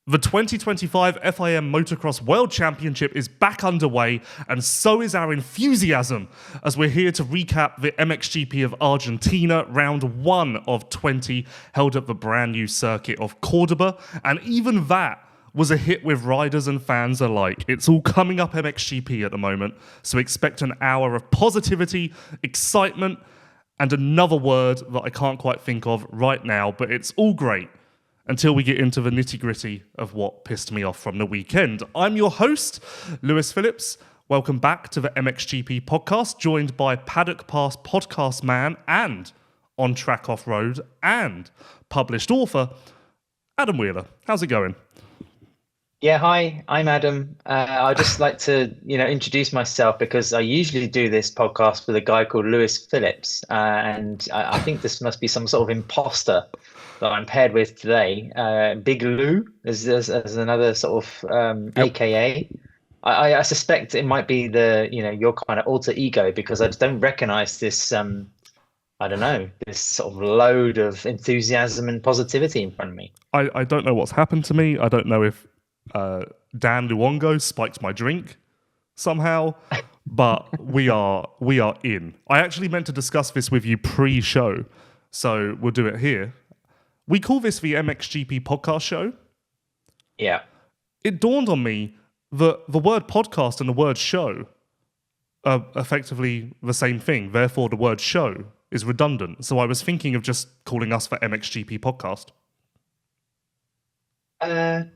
The 2025 FIM Motocross World Championship is back underway, and so is our enthusiasm as we're here to recap the MXGP of Argentina, round 1 of 20, held at the brand new circuit of Córdoba, and even that was a hit with riders and fans alike. It's all coming up MXGP at the moment, so expect an hour of positivity, excitement, and another word that I can't quite think of right now, but it's all great until we get into the nitty-gritty of what pissed me off from the weekend. I'm your host, Lewis Phillips. Welcome back to the MXGP podcast, joined by Paddock Pass podcast man and On Track Off-Road and published author, Adam Wheeler. How's it going? Yeah, hi, I'm Adam. I'd just like to, introduce myself because I usually do this podcast with a guy called Lewis Phillips, and I think this must be some sort of imposter that I'm paired with today. Big Lou as another sort of AKA. I suspect it might be your kind of alter ego because I just don't recognize this. I don't know, this sort of load of enthusiasm and positivity in front of me. I don't know what's happened to me. I don't know if Dan Luongo spiked my drink somehow, but we are in. I actually meant to discuss this with you pre-show, so we'll do it here. We call this the MXGP podcast show. Yeah. It dawned on me that the word podcast and the word show are effectively the same thing. Therefore, the word show is redundant. So I was thinking of just calling us the MXGP podcast.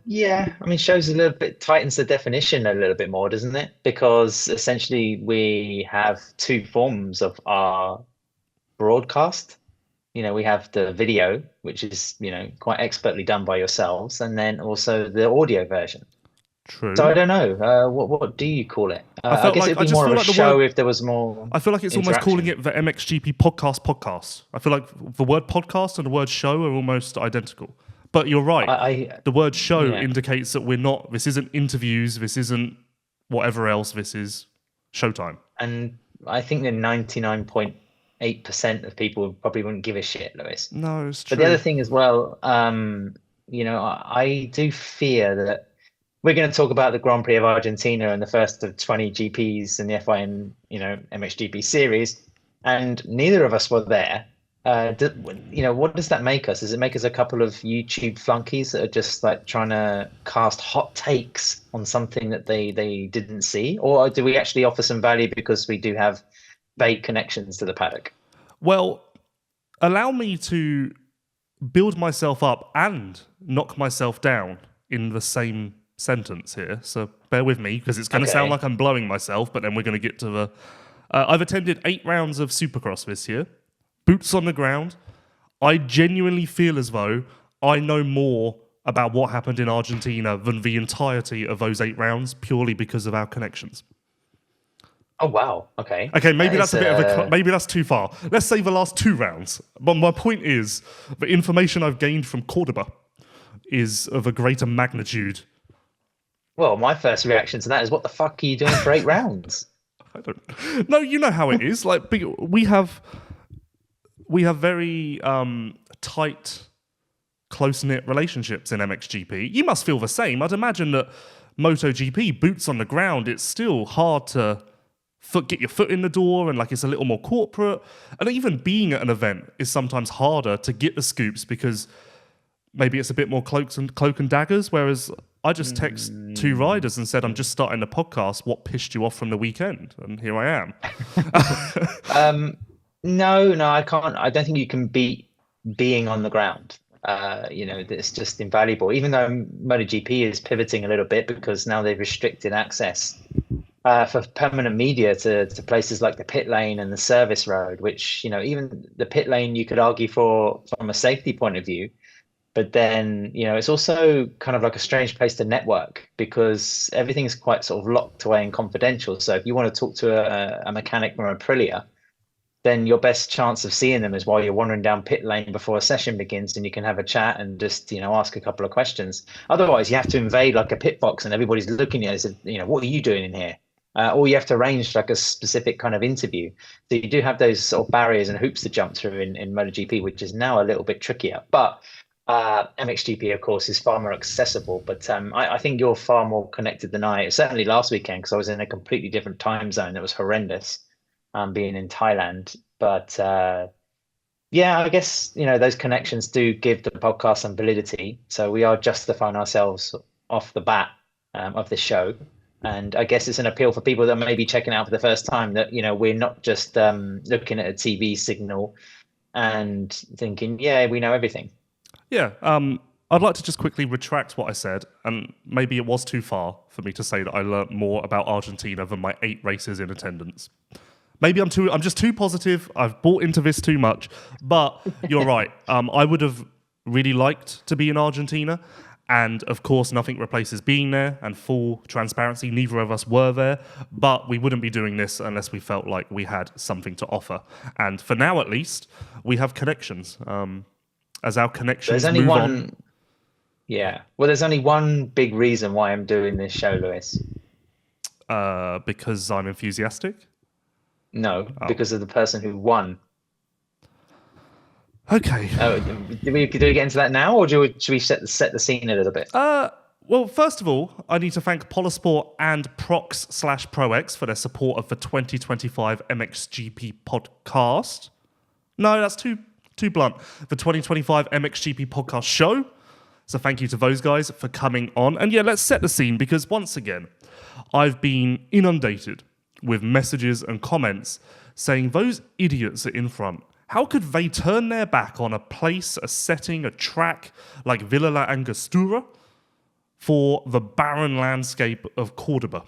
Yeah, I mean, shows a little bit, tightens the definition a little bit more, doesn't it? Because essentially we have two forms of our broadcast. We have the video, which is, quite expertly done by yourselves, and then also the audio version. True. So I don't know. What do you call it? I guess it'd be more of a show if there was more. I feel like it's almost calling it the MXGP podcast. I feel like the word podcast and the word show are almost identical. But you're right. The word show indicates that this isn't interviews, this isn't whatever else, this is showtime. And I think that 99.8% of people probably wouldn't give a shit, Lewis. No, it's true. But the other thing as well, I do fear that we're going to talk about the Grand Prix of Argentina and the first of 20 GPs in the FIM, MXGP series, and neither of us were there. What does that make us? Does it make us a couple of YouTube flunkies that are just like trying to cast hot takes on something that they didn't see? Or do we actually offer some value because we do have vague connections to the paddock? Well, allow me to build myself up and knock myself down in the same sentence here. So bear with me because it's going to sound like I'm blowing myself, but then we're going to get to the... I've attended 8 rounds of Supercross this year. Boots on the ground. I genuinely feel as though I know more about what happened in Argentina than the entirety of those 8 rounds purely because of our connections. Oh wow! Okay. Okay, maybe that's a bit of maybe that's too far. Let's say the last 2 rounds. But my point is, the information I've gained from Cordoba is of a greater magnitude. Well, my first reaction to that is, what the fuck are you doing for 8 rounds? I don't. No, you know how it is. Like we have very tight, close-knit relationships in MXGP. You must feel the same. I'd imagine that MotoGP, boots on the ground, it's still hard to get your foot in the door, and like it's a little more corporate. And even being at an event is sometimes harder to get the scoops because maybe it's a bit more cloak and daggers, whereas I just text 2 riders and said, I'm just starting the podcast. What pissed you off from the weekend? And here I am. No, I can't. I don't think you can beat being on the ground. It's just invaluable. Even though MotoGP is pivoting a little bit because now they've restricted access for permanent media to places like the pit lane and the service road, which, even the pit lane you could argue for from a safety point of view. But then, it's also kind of like a strange place to network because everything's quite sort of locked away and confidential. So if you want to talk to a mechanic from Aprilia, then your best chance of seeing them is while you're wandering down pit lane before a session begins, and you can have a chat and just, ask a couple of questions. Otherwise, you have to invade like a pit box and everybody's looking at you and says, what are you doing in here? Or you have to arrange like a specific kind of interview. So you do have those sort of barriers and hoops to jump through in MotoGP, which is now a little bit trickier. But MXGP, of course, is far more accessible, but I think you're far more connected than I. Certainly last weekend, because I was in a completely different time zone. It was horrendous, being in Thailand. But yeah, I guess those connections do give the podcast some validity. So we are justifying ourselves off the bat of the show. And I guess it's an appeal for people that may be checking out for the first time that, we're not just looking at a TV signal and thinking, yeah, we know everything. Yeah, I'd like to just quickly retract what I said, and maybe it was too far for me to say that I learnt more about Argentina than my 8 races in attendance. Maybe I'm just too positive. I've bought into this too much, but you're right. I would have really liked to be in Argentina. And of course, nothing replaces being there, and full transparency, neither of us were there, but we wouldn't be doing this unless we felt like we had something to offer. And for now, at least, we have connections. As our connections move on. Yeah. Well, there's only one big reason why I'm doing this show, Lewis. Because I'm enthusiastic? No, because of the person who won. Okay. Oh, do we get into that now, or should we set the scene a little bit? Well, first of all, I need to thank Polosport and ProX for their support of the 2025 MXGP podcast. No, that's too blunt. The 2025 MXGP podcast show. So thank you to those guys for coming on. And yeah, let's set the scene, because once again, I've been inundated with messages and comments saying those idiots are in front. How could they turn their back on a place, a setting, a track like Villa La Angostura for the barren landscape of Córdoba?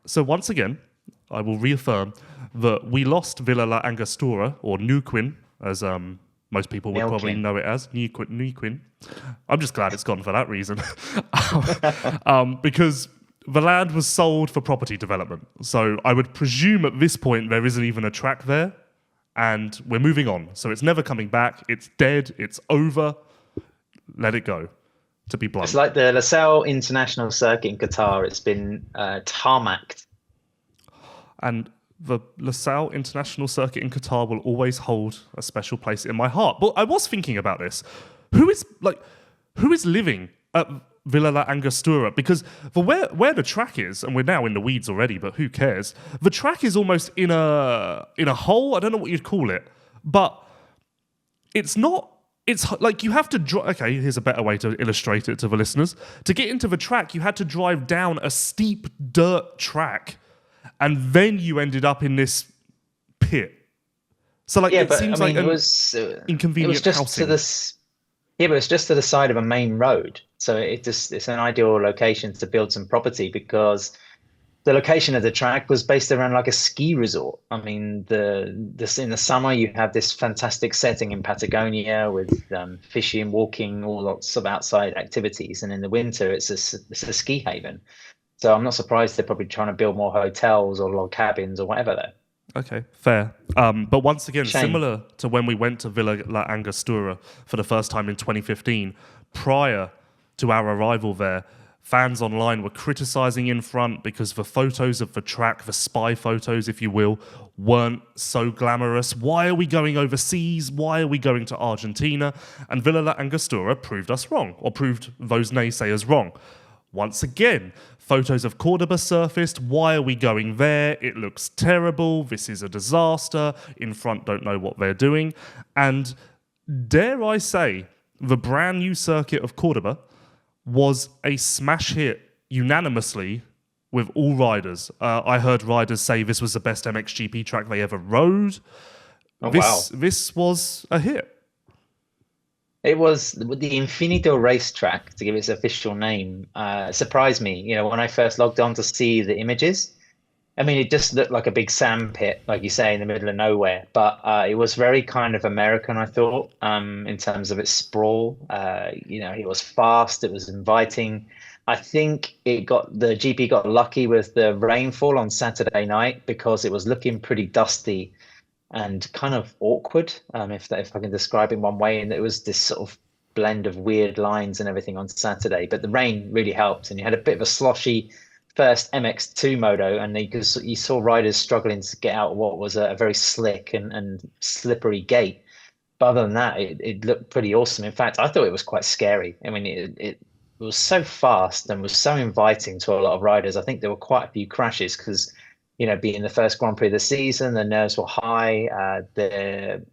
So once again, I will reaffirm that we lost Villa La Angostura, or Neuquén, as most people would probably know it as, Neuquén. I'm just glad it's gone for that reason. Because the land was sold for property development. So I would presume at this point there isn't even a track there. And we're moving on. So it's never coming back. It's dead. It's over. Let it go, to be blunt. It's like the Losail International Circuit in Qatar. It's been tarmacked. And the Losail International Circuit in Qatar will always hold a special place in my heart. But I was thinking about this. Who is living at Villa La Angostura? Because for where the track is, and we're now in the weeds already, but who cares? The track is almost in a hole. I don't know what you'd call it, but it's not. It's like you have to drive. Okay, here's a better way to illustrate it to the listeners. To get into the track, you had to drive down a steep dirt track, and then you ended up in this pit. So it seems like it was inconvenient. It was just housing. but it's just to the side of a main road. So it's an ideal location to build some property, because the location of the track was based around like a ski resort. I mean, in the summer you have this fantastic setting in Patagonia with fishing, walking, all lots of outside activities, and in the winter it's a ski haven. So I'm not surprised they're probably trying to build more hotels or log cabins or whatever there. Okay, fair. But once again, similar to when we went to Villa La Angostura for the first time in 2015, prior to our arrival there, fans online were criticizing in front because the photos of the track, the spy photos, if you will, weren't so glamorous. Why are we going overseas? Why are we going to Argentina? And Villa La Angostura proved us wrong, or proved those naysayers wrong. Once again, photos of Cordoba surfaced. Why are we going there? It looks terrible. This is a disaster. In front don't know what they're doing. And dare I say, the brand new circuit of Cordoba was a smash hit unanimously with all riders. I heard riders say this was the best MXGP track they ever rode. This was a hit. It was the Infinito racetrack, to give its official name. Surprised me. When I first logged on to see the images, I mean, it just looked like a big sand pit, like you say, in the middle of nowhere. But it was very kind of American, I thought, in terms of its sprawl. It was fast. It was inviting. I think the GP got lucky with the rainfall on Saturday night, because it was looking pretty dusty and kind of awkward, if I can describe it in one way. And it was this sort of blend of weird lines and everything on Saturday. But the rain really helped, and you had a bit of a sloshy first MX2 moto, and you saw riders struggling to get out what was a very slick and slippery gate. but other than that, it looked pretty awesome. In fact, I thought it was quite scary. I mean, it was so fast and was so inviting to a lot of riders. I think there were quite a few crashes because, being the first Grand Prix of the season, the nerves were high. The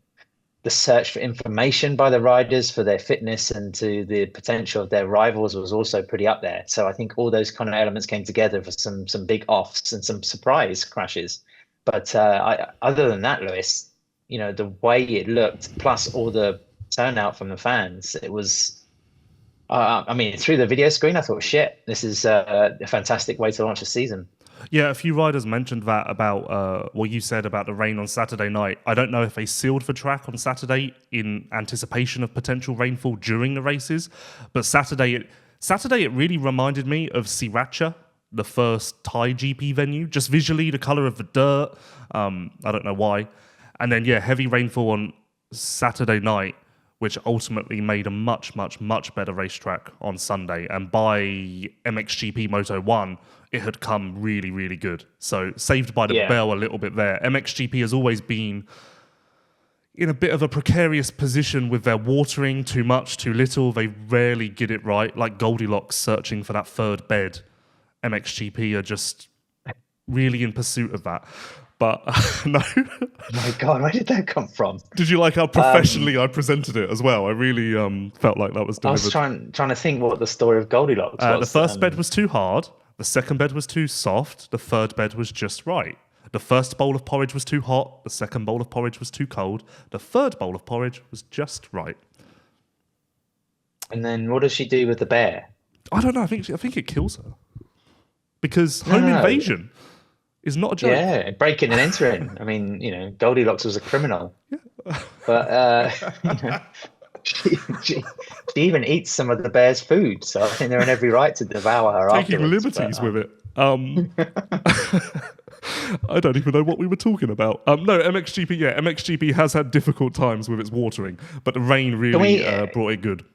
search for information by the riders for their fitness and to the potential of their rivals was also pretty up there. So I think all those kind of elements came together for some big offs and some surprise crashes. But other than that, Lewis, the way it looked, plus all the turnout from the fans, it was. I mean, through the video screen, I thought, shit, this is a fantastic way to launch a season. Yeah, a few riders mentioned that about what you said about the rain on Saturday night. I don't know if they sealed the track on Saturday in anticipation of potential rainfall during the races, but Saturday it really reminded me of Sriracha, the first Thai GP venue. Just visually, the colour of the dirt. I don't know why. And then, heavy rainfall on Saturday night, which ultimately made a much, much, much better racetrack on Sunday. And by MXGP Moto 1, it had come really, really good. So saved by the bell a little bit there. MXGP has always been in a bit of a precarious position with their watering, too much, too little. They rarely get it right, like Goldilocks searching for that third bed. MXGP are just really in pursuit of that. But no. Oh my God, where did that come from? Did you like how professionally I presented it as well? I really felt like that was delivered. I was trying to think what the story of Goldilocks was. The first bed was too hard. The second bed was too soft. The third bed was just right. The first bowl of porridge was too hot. The second bowl of porridge was too cold. The third bowl of porridge was just right. And then what does she do with the bear? I don't know. I think it kills her. Because home invasion is not a joke. Yeah, breaking and entering. I mean, Goldilocks was a criminal. Yeah. But she even eats some of the bear's food, so I think they're in every right to devour her. Taking liberties with it. I don't even know what we were talking about. No, MXGP has had difficult times with its watering, but the rain really brought it good.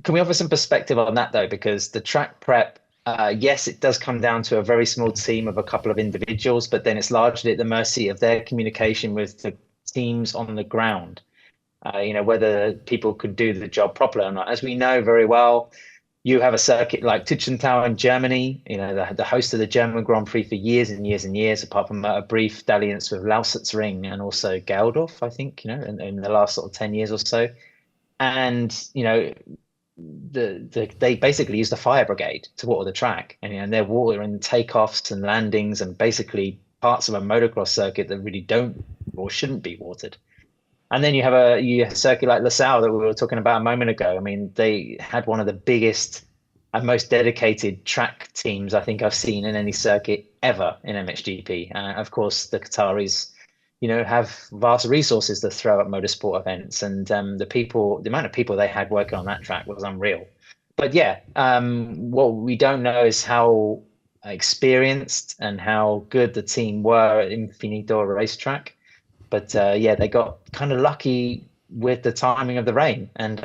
Can we offer some perspective on that though? Because the track prep, yes, it does come down to a very small team of a couple of individuals, but then it's largely at the mercy of their communication with the teams on the ground. Whether people could do the job properly or not. As we know very well, you have a circuit like Tichenau in Germany, the host of the German Grand Prix for years and years and years, apart from a brief dalliance with Lausitzring and also Geldorf, I think, in the last sort of 10 years or so. And, they basically use the fire brigade to water the track, and they're watering takeoffs and landings and basically parts of a motocross circuit that really don't or shouldn't be watered. And then you have a circuit like LaSalle that we were talking about a moment ago. I mean, they had one of the biggest and most dedicated track teams I think I've seen in any circuit ever in MXGP. Of course, the Qataris, have vast resources to throw at motorsport events, and the amount of people they had working on that track was unreal. But what we don't know is how experienced and how good the team were at Infinito racetrack. But they got kind of lucky with the timing of the rain, and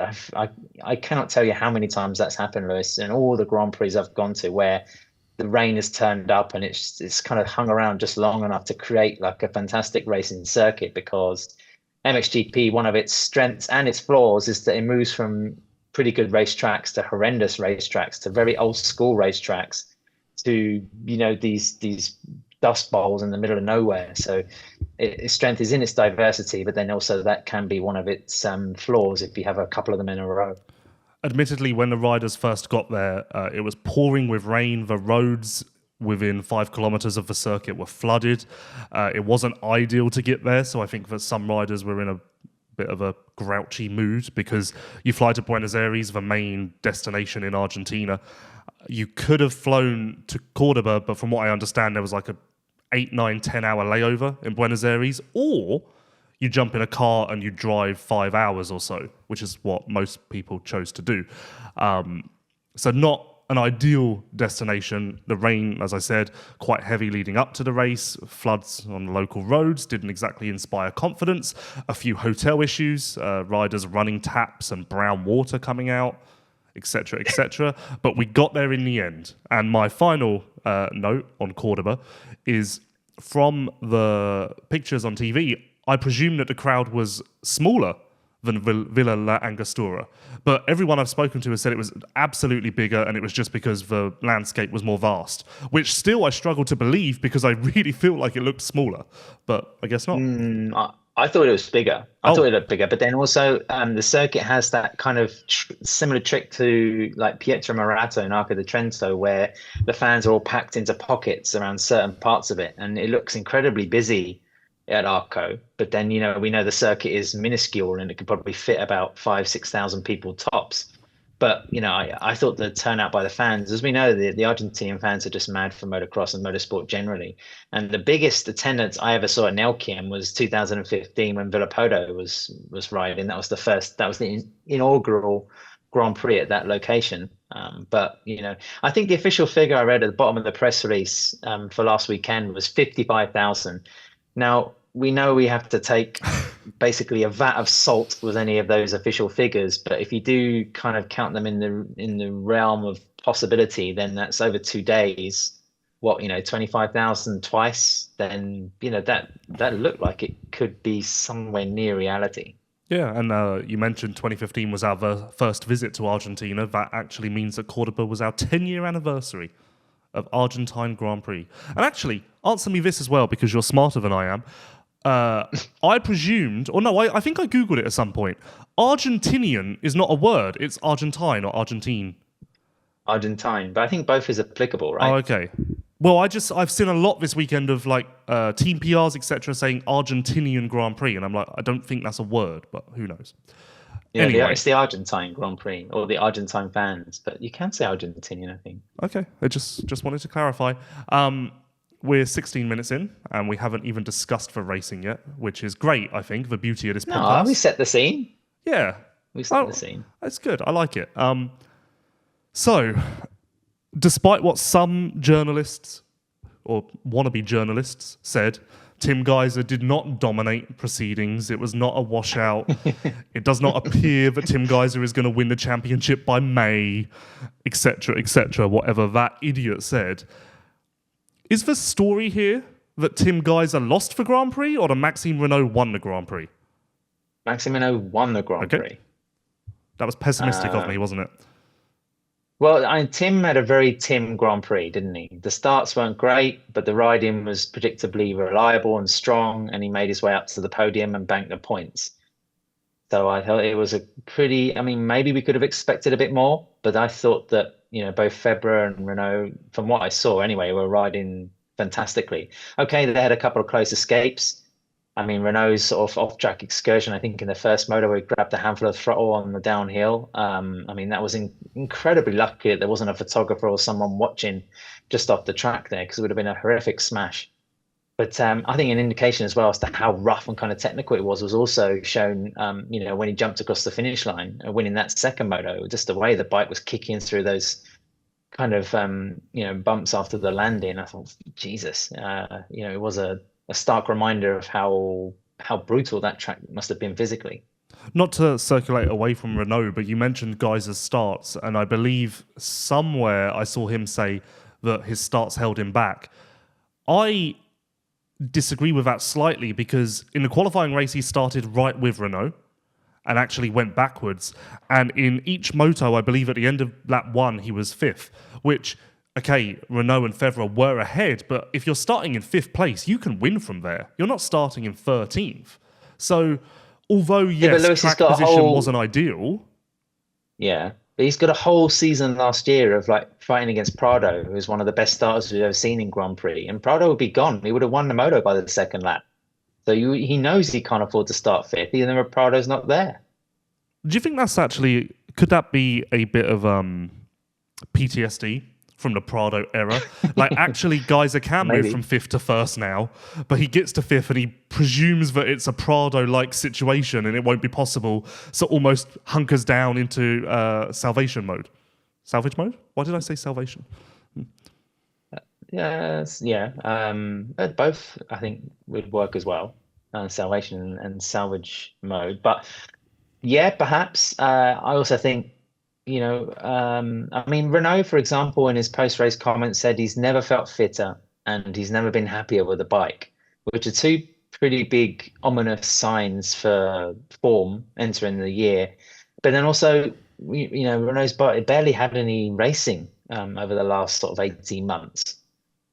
I cannot tell you how many times that's happened, Lewis, in all the Grand Prix I've gone to, where the rain has turned up and it's kind of hung around just long enough to create like a fantastic racing circuit. Because MXGP, one of its strengths and its flaws is that it moves from pretty good racetracks to horrendous racetracks to very old school racetracks to these dust bowls in the middle of nowhere. So its strength is in its diversity, but then also that can be one of its flaws if you have a couple of them in a row. Admittedly, when the riders first got there, it was pouring with rain. The roads within 5 kilometers of the circuit were flooded. It wasn't ideal to get there, so I think that some riders were in a bit of a grouchy mood, because you fly to Buenos Aires, the main destination in Argentina. You could have flown to Cordoba, but from what I understand, there was like a 8, 9, 10 hour layover in Buenos Aires, or you jump in a car and you drive 5 hours or so, which is what most people chose to do. So not an ideal destination. The rain, as I said, quite heavy leading up to the race. Floods on local roads didn't exactly inspire confidence. A few hotel issues, riders running taps and brown water coming out, etc., etc. But we got there in the end. And my final note on Cordoba is, from the pictures on TV, I presume that the crowd was smaller than Villa La Angostura. But everyone I've spoken to has said it was absolutely bigger, and it was just because the landscape was more vast, which still I struggle to believe because I really feel like it looked smaller, but I guess not. I thought it was bigger. I Oh. thought it looked bigger, but then also the circuit has that kind of similar trick to like Pietro Morato in Arco di Trento, where the fans are all packed into pockets around certain parts of it, and it looks incredibly busy at Arco. But then, we know the circuit is minuscule and it could probably fit about 5,000-6,000 people tops. But, I thought the turnout by the fans, as we know, the Argentinian fans are just mad for motocross and motorsport generally. And the biggest attendance I ever saw at Nelkiem was 2015 when Villapoto was riding. That was the inaugural Grand Prix at that location. But, I think the official figure I read at the bottom of the press release for last weekend was 55,000. Now, we know we have to take basically a vat of salt with any of those official figures, but if you do kind of count them in the realm of possibility, then that's over 2 days. 25,000 twice, then that looked like it could be somewhere near reality. Yeah, and you mentioned 2015 was our first visit to Argentina. That actually means that Cordoba was our 10-year anniversary of Argentine Grand Prix. And actually, answer me this as well, because you're smarter than I am. I presumed, or no, I think I Googled it at some point. Argentinian is not a word, it's Argentine or Argentine. Argentine, but I think both is applicable, right? Oh, okay. Well, I've seen a lot this weekend of like team PRs, etc., saying Argentinian Grand Prix, and I'm like, I don't think that's a word, but who knows? Yeah, anyway. It's the Argentine Grand Prix, or the Argentine fans, but you can say Argentinian, I think. Okay, I just wanted to clarify. We're 16 minutes in, and we haven't even discussed the racing yet, which is great, I think, the beauty of this podcast. No, we set the scene. Yeah. We set the scene. That's good. I like it. So, despite what some journalists, or wannabe journalists, said, Tim Gajser did not dominate proceedings. It was not a washout. It does not appear that Tim Gajser is going to win the championship by May, etc., whatever that idiot said. Is the story here that Tim Gajser lost the Grand Prix or that Maxime Renaux won the Grand Prix? Maxime Renaux won the Grand Prix. That was pessimistic of me, wasn't it? Well, Tim had a very Tim Grand Prix, didn't he? The starts weren't great, but the riding was predictably reliable and strong, and he made his way up to the podium and banked the points. So I thought it was maybe we could have expected a bit more, but I thought that, both Febvre and Renaux, from what I saw anyway, were riding fantastically. Okay, they had a couple of close escapes. Renault's sort of off-track excursion, I think in the first moto where he grabbed a handful of throttle on the downhill. That was incredibly lucky that there wasn't a photographer or someone watching just off the track there, because it would have been a horrific smash. But I think an indication as well as to how rough and kind of technical it was also shown, when he jumped across the finish line, winning that second moto, just the way the bike was kicking through those kind of, bumps after the landing. I thought, Jesus, it was a stark reminder of how brutal that track must have been physically. Not to circulate away from Renaux, but you mentioned Gajser's starts, and I believe somewhere I saw him say that his starts held him back. I disagree with that slightly, because in the qualifying race he started right with Renaux and actually went backwards, and in each moto I believe at the end of lap 1 he was 5th, which, okay, Renaux and Febvre were ahead, but if you're starting in 5th place you can win from there. You're not starting in 13th. So although yes, track position wasn't ideal, but he's got a whole season last year of fighting against Prado, who is one of the best starters we've ever seen in Grand Prix. And Prado would be gone. He would have won the moto by the second lap. So he knows he can't afford to start 5th, even though Prado's not there. Do you think that's actually, could that be a bit of PTSD from the Prado era? Actually, Gajser can move from 5th to 1st now, but he gets to 5th and he presumes that it's a Prado-like situation and it won't be possible, so almost hunkers down into salvation mode. Salvage mode? Why did I say salvation? Yes, yeah. Both, I think, would work as well, salvation and salvage mode. But yeah, perhaps. I also think, Renaux, for example, in his post-race comments said he's never felt fitter and he's never been happier with the bike, which are two pretty big ominous signs for form entering the year. But then also, Renault's barely had any racing over the last sort of 18 months.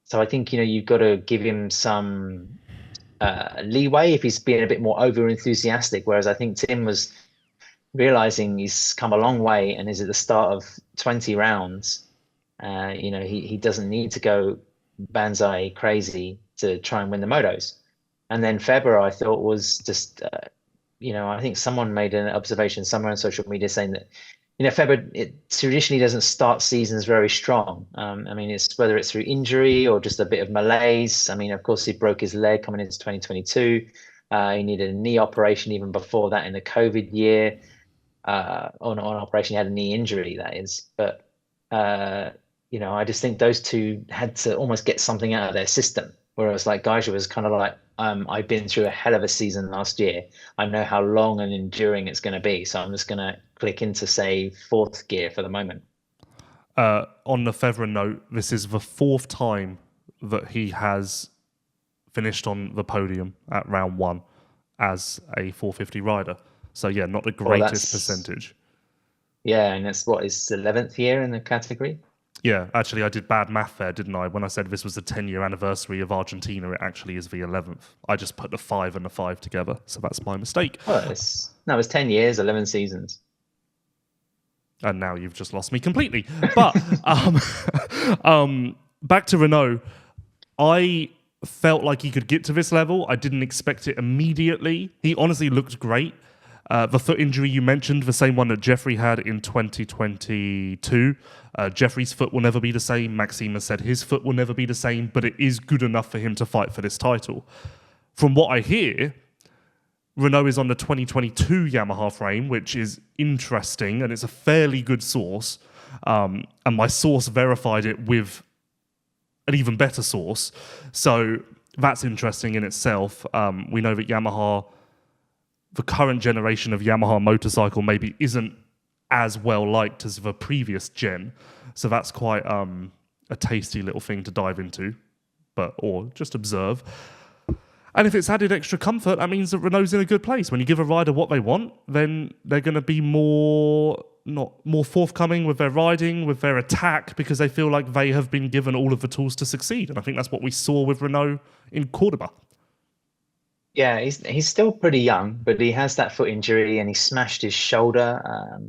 So I think, you've got to give him some leeway if he's being a bit more over enthusiastic. Whereas I think Tim was realizing he's come a long way and is at the start of 20 rounds. He doesn't need to go banzai crazy to try and win the motos. And then Febvre, I thought, was just, I think someone made an observation somewhere on social media saying that, Febvre, it traditionally doesn't start seasons very strong. It's whether it's through injury or just a bit of malaise. Of course, he broke his leg coming into 2022. He needed a knee operation even before that in the COVID year. On operation, he had a knee injury, that is. But, I just think those two had to almost get something out of their system. Whereas like Gajser was kind of like, I've been through a hell of a season last year. I know how long and enduring it's going to be. So I'm just going to click into, say, fourth gear for the moment. On the Febvre note, this is the fourth time that he has finished on the podium at round one as a 450 rider. So yeah, not the greatest percentage. Yeah, and that's his 11th year in the category. Yeah, actually, I did bad math there, didn't I? When I said this was the 10-year anniversary of Argentina, it actually is the 11th. I just put the 5 and the 5 together, so that's my mistake. Well, it's 10 years, 11 seasons. And now you've just lost me completely. But back to Renaux, I felt like he could get to this level. I didn't expect it immediately. He honestly looked great. The foot injury you mentioned, the same one that Jeffrey had in 2022. Jeffrey's foot will never be the same. Maxime has said his foot will never be the same, but it is good enough for him to fight for this title. From what I hear, Renaux is on the 2022 Yamaha frame, which is interesting, and it's a fairly good source. And my source verified it with an even better source. So that's interesting in itself. We know that Yamaha, the current generation of Yamaha motorcycle, maybe isn't as well liked as the previous gen. So that's quite a tasty little thing to dive into, or just observe. And if it's added extra comfort, that means that Renault's in a good place. When you give a rider what they want, then they're going to be more forthcoming with their riding, with their attack, because they feel like they have been given all of the tools to succeed. And I think that's what we saw with Renaux in Córdoba. Yeah, he's still pretty young, but he has that foot injury and he smashed his shoulder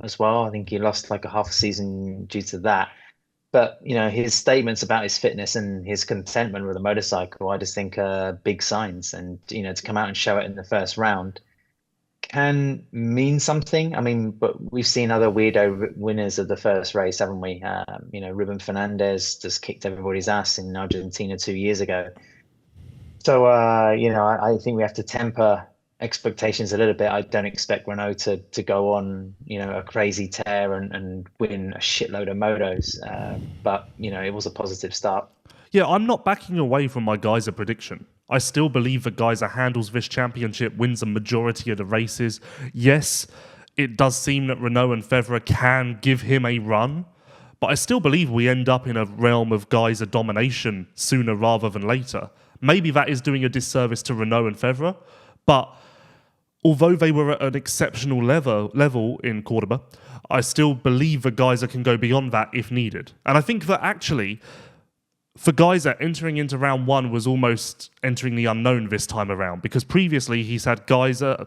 as well. I think he lost like a half a season due to that. But, his statements about his fitness and his contentment with the motorcycle, I just think are big signs. And, to come out and show it in the first round can mean something. But we've seen other weirdo winners of the first race, haven't we? Ruben Fernandez just kicked everybody's ass in Argentina 2 years ago. So, I think we have to temper expectations a little bit. I don't expect Renaux to go on, a crazy tear and win a shitload of motos. But, it was a positive start. Yeah, I'm not backing away from my Gajser prediction. I still believe that Gajser handles this championship, wins a majority of the races. Yes, it does seem that Renaux and Febvre can give him a run, but I still believe we end up in a realm of Gajser domination sooner rather than later. Maybe that is doing a disservice to Renaux and Febvre, but although they were at an exceptional level in Cordoba, I still believe that Gajser can go beyond that if needed. And I think that actually, for Gajser, entering into round one was almost entering the unknown this time around, because previously he's had Prado,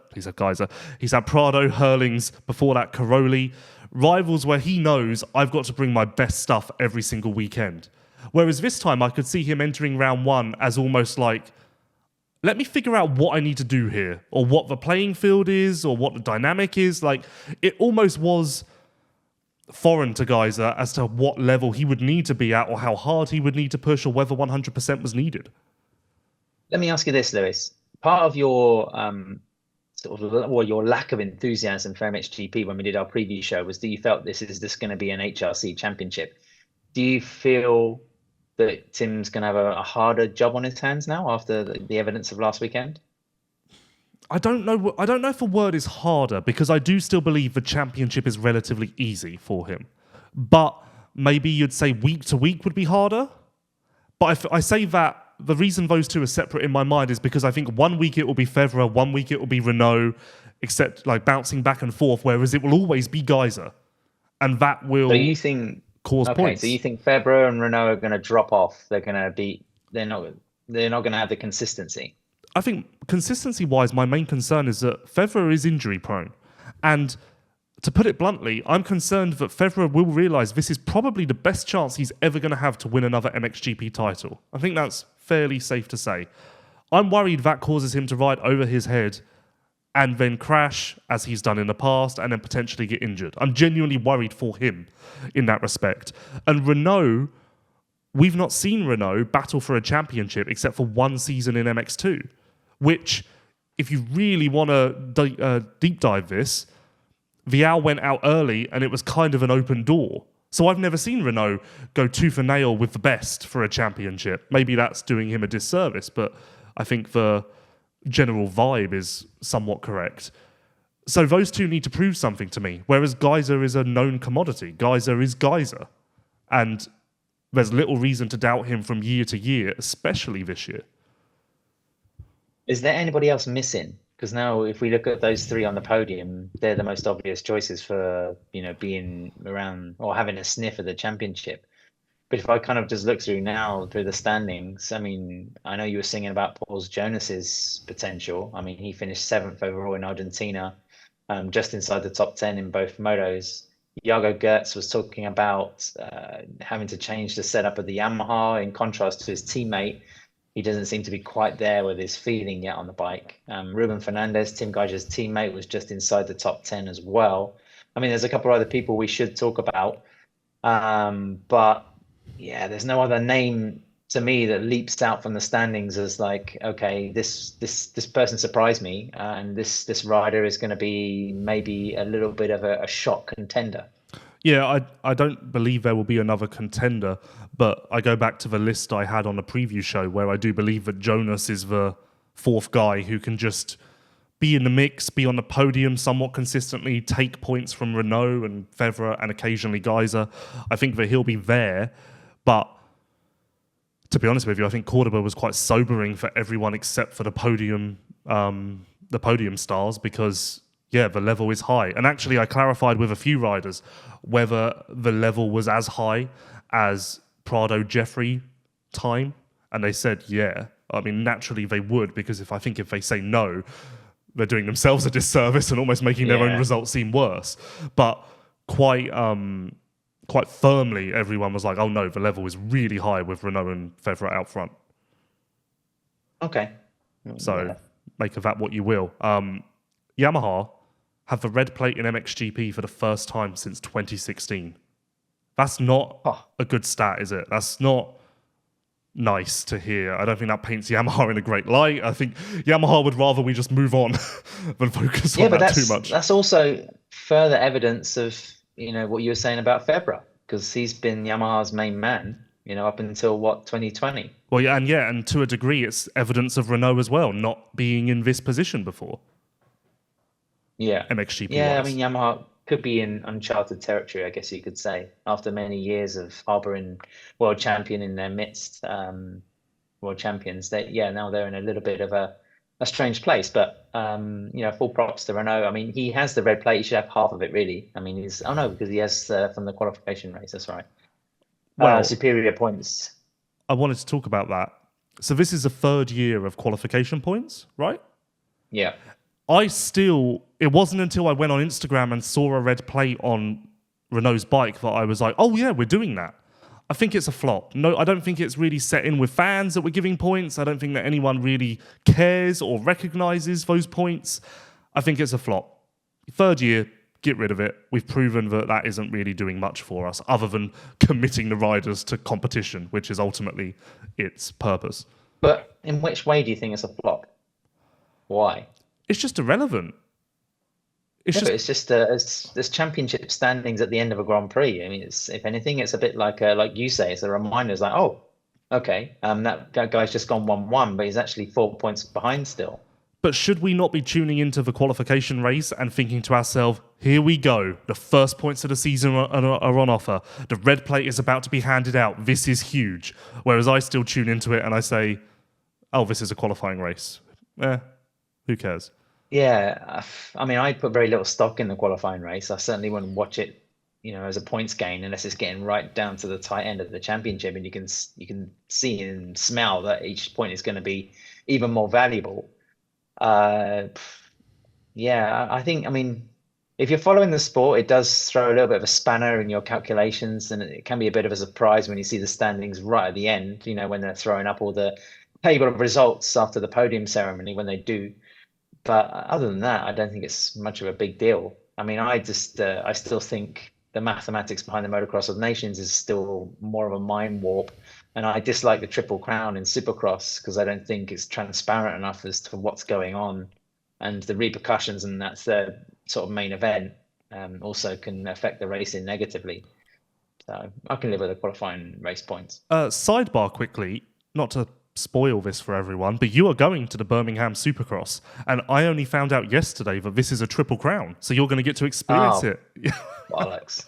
Hurlings, before that Caroli, rivals where he knows I've got to bring my best stuff every single weekend. Whereas this time I could see him entering round one as almost like, let me figure out what I need to do here, or what the playing field is, or what the dynamic is. Like, it almost was foreign to Gajser as to what level he would need to be at, or how hard he would need to push, or whether 100% was needed. Let me ask you this, Lewis. Part of your your lack of enthusiasm for MXGP when we did our preview show was that you felt this is going to be an HRC championship. Do you feel that Tim's going to have a harder job on his hands now after the evidence of last weekend? I don't know if the word is harder, because I do still believe the championship is relatively easy for him. But maybe you'd say week to week would be harder. But I say that the reason those two are separate in my mind is because I think 1 week it will be Febvre, 1 week it will be Renaux, except like bouncing back and forth, whereas it will always be Gajser. And that will cause points. So you think Febvre and Renaux are going to drop off? They're not going to have the consistency. I think consistency-wise, my main concern is that Febvre is injury-prone. And to put it bluntly, I'm concerned that Febvre will realise this is probably the best chance he's ever going to have to win another MXGP title. I think that's fairly safe to say. I'm worried that causes him to ride over his head and then crash, as he's done in the past, and then potentially get injured. I'm genuinely worried for him in that respect. And Renaux, we've not seen Renaux battle for a championship except for one season in MX2, which, if you really want to deep dive this, Vial went out early and it was kind of an open door. So I've never seen Renaux go tooth and nail with the best for a championship. Maybe that's doing him a disservice, but I think the general vibe is somewhat correct. So those two need to prove something to me, whereas Gajser is a known commodity. Gajser is Gajser. And there's little reason to doubt him from year to year, especially this year. Is there anybody else missing? Because now, if we look at those three on the podium, they're the most obvious choices for being around or having a sniff at the championship. But if I kind of just look through the standings, I mean, I know you were singing about Paul Jonas's potential. I mean, he finished 7th overall in Argentina, just inside the top 10 in both motos. Jago Gertz was talking about having to change the setup of the Yamaha in contrast to his teammate. He doesn't seem to be quite there with his feeling yet on the bike. Ruben Fernandez, Tim Geiger's teammate, was just inside the top 10 as well. I mean, there's a couple of other people we should talk about. But yeah, there's no other name to me that leaps out from the standings as like, okay, this person surprised me, and this rider is going to be maybe a little bit of a shock contender. Yeah, I don't believe there will be another contender, but I go back to the list I had on a preview show where I do believe that Jonas is the fourth guy who can just be in the mix, be on the podium somewhat consistently, take points from Renaux and Febvre and occasionally Gajser. I think that he'll be there, but to be honest with you, I think Cordoba was quite sobering for everyone except for the podium stars because, yeah, the level is high. And actually, I clarified with a few riders whether the level was as high as Prado Jeffrey time, and they said, yeah. I mean, naturally they would, because if they say no, they're doing themselves a disservice and almost making their own results seem worse. But quite firmly, everyone was like, oh no, the level is really high with Renaux and Febvre out front. Okay. So make of that what you will. Yamaha have the red plate in MXGP for the first time since 2016. That's not a good stat, is it? That's not nice to hear. I don't think that paints Yamaha in a great light. I think Yamaha would rather we just move on than focus on that too much. That's also further evidence of what you were saying about Febvre, because he's been Yamaha's main man, up until 2020. Well, yeah, and to a degree, it's evidence of Renaux as well, not being in this position before. Yeah, MXGP. Yeah, I mean, Yamaha could be in uncharted territory, I guess you could say, after many years of harboring world champion in their midst, world champions. Now they're in a little bit of a strange place, but full props to Renaux. I mean, he has the red plate. He should have half of it, really. I mean, because he has from the qualification race. That's right. Well, superior points. I wanted to talk about that. So this is the third year of qualification points, right? Yeah. It wasn't until I went on Instagram and saw a red plate on Renault's bike that I was like, oh yeah, we're doing that. I think it's a flop. No, I don't think it's really set in with fans that we're giving points. I don't think that anyone really cares or recognizes those points. I think it's a flop. Third year, get rid of it. We've proven that isn't really doing much for us other than committing the riders to competition, which is ultimately its purpose. But in which way do you think it's a flop? Why? It's just irrelevant. It's just there's championship standings at the end of a Grand Prix. I mean, if anything, it's a bit like you say, it's a reminder. It's like, oh, okay, that guy's just gone 1-1, but he's actually 4 points behind still. But should we not be tuning into the qualification race and thinking to ourselves, here we go, the first points of the season are on offer, the red plate is about to be handed out, this is huge. Whereas I still tune into it and I say, oh, this is a qualifying race. Who cares? Yeah, I mean, I put very little stock in the qualifying race. I certainly wouldn't watch it, as a points gain unless it's getting right down to the tight end of the championship, and you can see and smell that each point is going to be even more valuable. Yeah, I think, I mean, if you're following the sport, it does throw a little bit of a spanner in your calculations, and it can be a bit of a surprise when you see the standings right at the end, when they're throwing up all the table of results after the podium ceremony when they do. But other than that, I don't think it's much of a big deal. I mean, I still think the mathematics behind the Motocross of Nations is still more of a mind warp. And I dislike the Triple Crown in Supercross because I don't think it's transparent enough as to what's going on. And the repercussions in that third sort of main event also can affect the racing negatively. So I can live with the qualifying race points. Sidebar quickly, not to spoil this for everyone, but you are going to the Birmingham Supercross, and I only found out yesterday that this is a Triple Crown, so you're going to get to experience it. Bollocks.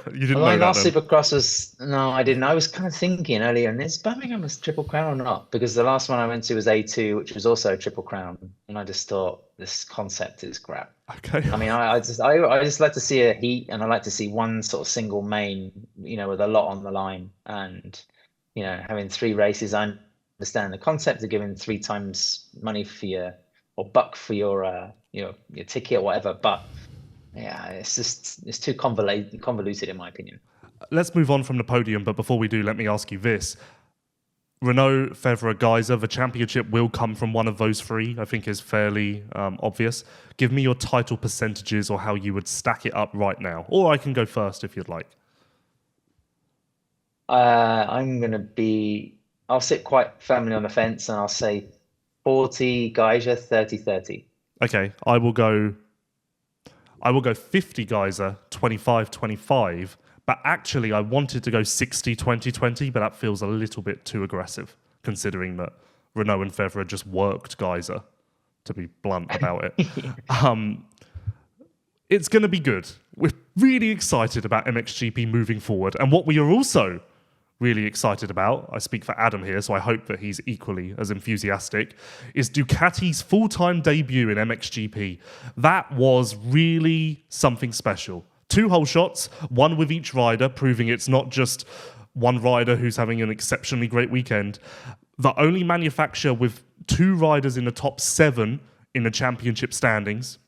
You didn't know that last then? Supercross was... No, I didn't. I was kind of thinking earlier, and is Birmingham a Triple Crown or not? Because the last one I went to was A2, which was also a Triple Crown, and I just thought this concept is crap. Okay. I mean, I just like to see a heat, and I like to see one sort of single main, with a lot on the line, and having 3 races. I understand the concept of giving 3 times money for your, or buck for your ticket or whatever, but yeah, it's too convoluted in my opinion. Let's move on from the podium, but before we do, let me ask you this. Renaux, Febvre, Gajser, the championship will come from one of those 3, I think is fairly obvious. Give me your title percentages or how you would stack it up right now. Or I can go first if you'd like. I'll sit quite firmly on the fence and I'll say 40 Gajser, 30-30. Okay, I will go 50 Gajser, 25-25. But actually, I wanted to go 60-20-20, but that feels a little bit too aggressive, considering that Renaux and Febvre just worked Gajser, to be blunt about it. It's going to be good. We're really excited about MXGP moving forward. And what we are also really excited about, I speak for Adam here, so I hope that he's equally as enthusiastic, is Ducati's full-time debut in MXGP. That was really something special. 2 whole shots, 1 with each rider, proving it's not just one rider who's having an exceptionally great weekend. The only manufacturer with 2 riders in the top 7 in the championship standings.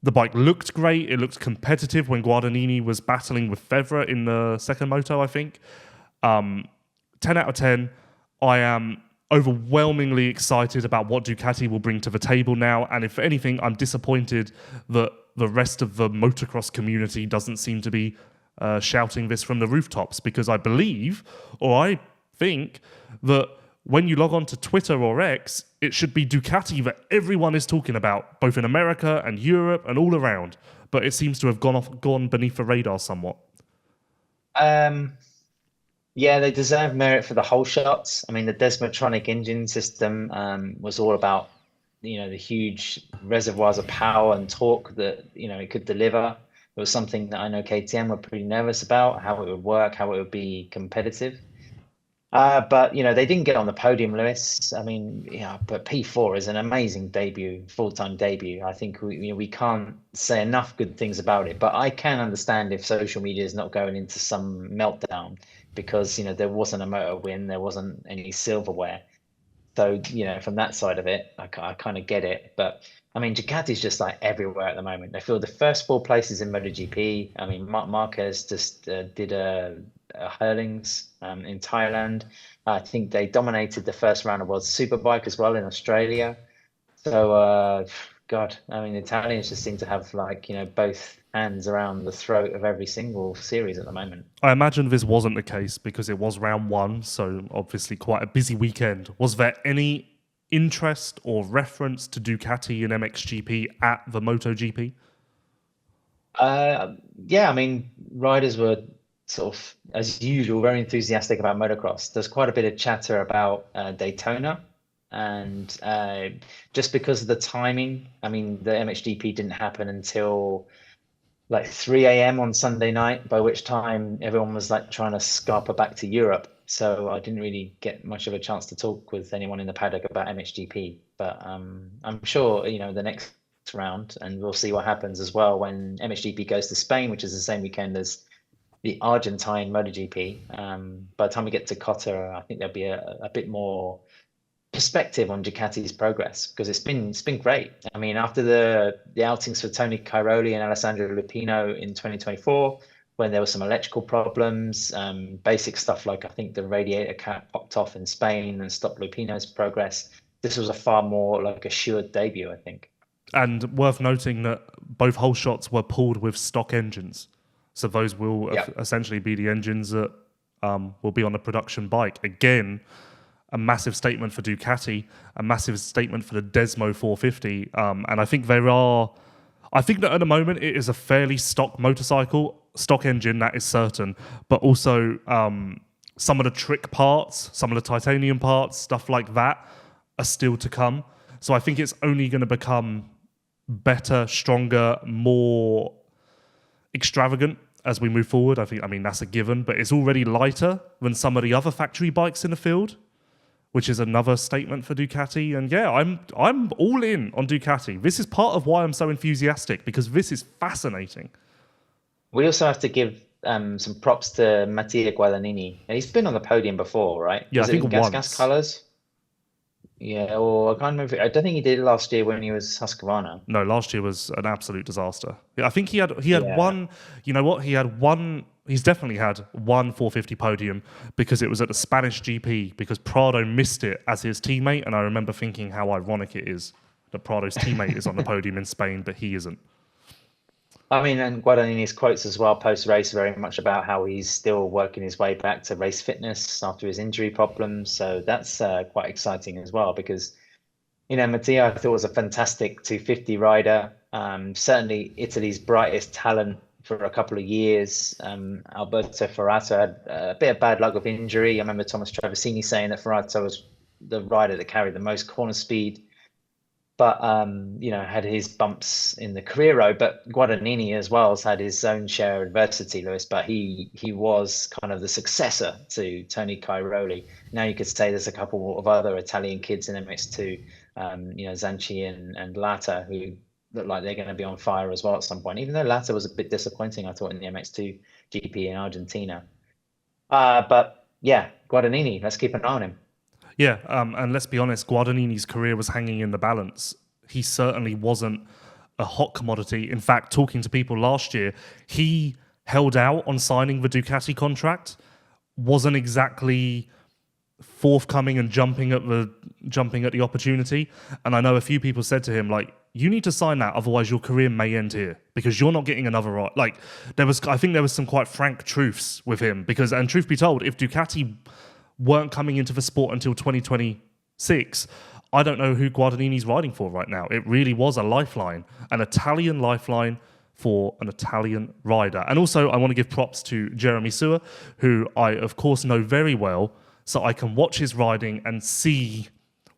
The bike looked great. It looked competitive when Guadagnini was battling with Febvre in the second moto, I think. 10 out of 10. I am overwhelmingly excited about what Ducati will bring to the table now. And if anything, I'm disappointed that the rest of the motocross community doesn't seem to be shouting this from the rooftops, because I believe, or I think, that when you log on to Twitter or X, it should be Ducati that everyone is talking about, both in America and Europe and all around. But it seems to have gone beneath the radar somewhat. Yeah, they deserve merit for the whole shots. I mean, the Desmotronic engine system was all about, the huge reservoirs of power and torque that, it could deliver. It was something that I know KTM were pretty nervous about, how it would work, how it would be competitive. But, they didn't get on the podium, Lewis. I mean, but P4 is an amazing debut, full-time debut. I think we can't say enough good things about it, but I can understand if social media is not going into some meltdown because, there wasn't a motor win, there wasn't any silverware. So, from that side of it, I kind of get it. But, I mean, Ducati's just like everywhere at the moment. They filled the first 4 places in MotoGP. I mean, Marquez just did a Hurlings in Thailand. I think they dominated the first round of World Superbike as well in Australia. So, God, I mean, the Italians just seem to have both hands around the throat of every single series at the moment. I imagine this wasn't the case because it was round 1, so obviously quite a busy weekend. Was there any interest or reference to Ducati in MXGP at the MotoGP? Yeah, I mean, riders were sort of, as usual, very enthusiastic about motocross. There's quite a bit of chatter about Daytona. and just because of the timing, I mean, the MXGP didn't happen until like 3 a.m. on Sunday night, by which time everyone was like trying to scarper back to Europe. So I didn't really get much of a chance to talk with anyone in the paddock about MXGP. But I'm sure, you know, the next round, and we'll see what happens as well when MXGP goes to Spain, which is the same weekend as the Argentine MotoGP. By the time we get to Qatar, I think there'll be a bit more perspective on Ducati's progress, because it's been great. I mean, after the outings for Tony Cairoli and Alessandro Lupino in 2024, when there were some electrical problems, basic stuff like I think the radiator cap popped off in Spain and stopped Lupino's progress, this was a far more like assured debut, I think. And worth noting that both whole shots were pulled with stock engines. So those will essentially be the engines that will be on the production bike. Again, a massive statement for Ducati, a massive statement for the Desmo 450. And I think I think that at the moment it is a fairly stock motorcycle, stock engine, that is certain. But also some of the trick parts, some of the titanium parts, stuff like that are still to come. So I think it's only going to become better, stronger, more extravagant as we move forward. I mean, that's a given, but it's already lighter than some of the other factory bikes in the field, which is another statement for Ducati. And yeah, I'm all in on Ducati. This is part of why I'm so enthusiastic, because this is fascinating. We also have to give some props to Mattia Guadagnini. He's been on the podium before, right? Yeah, I think once. GasGas colors? Yeah, or I can't remember. I don't think he did it last year when he was Husqvarna. No, last year was an absolute disaster. Yeah, I think he had one. You know what? He had one. He's definitely had one 450 podium, because it was at the Spanish GP, because Prado missed it as his teammate, and I remember thinking how ironic it is that Prado's teammate is on the podium in Spain, but he isn't. I mean, and Guadagnini's quotes as well post-race very much about how he's still working his way back to race fitness after his injury problems. So that's quite exciting as well, because, you know, Mattia, I thought, was a fantastic 250 rider. Certainly Italy's brightest talent for a couple of years. Alberto Ferrato had a bit of bad luck with injury. I remember Thomas Travasini saying that Ferrato was the rider that carried the most corner speed, but you know, had his bumps in the career road. But Guadagnini as well has had his own share of adversity, Lewis. But he was kind of the successor to Tony Cairoli. Now you could say there's a couple of other Italian kids in MX2, you know, Zanchi and Latta, who look like they're going to be on fire as well at some point. Even though Latta was a bit disappointing, I thought, in the MX2 GP in Argentina. But yeah, Guadagnini, let's keep an eye on him. Yeah, and let's be honest, Guadagnini's career was hanging in the balance. He certainly wasn't a hot commodity. In fact, talking to people last year, he held out on signing the Ducati contract, wasn't exactly forthcoming and jumping at the opportunity. And I know a few people said to him, like, you need to sign that, otherwise your career may end here, because you're not getting another ride. Like, I think there was some quite frank truths with him, because, and truth be told, if Ducati weren't coming into the sport until 2026, I don't know who Guadagnini's riding for right now. It really was a lifeline, an Italian lifeline for an Italian rider. And also, I want to give props to Jeremy Seewer, who I, of course, know very well, so I can watch his riding and see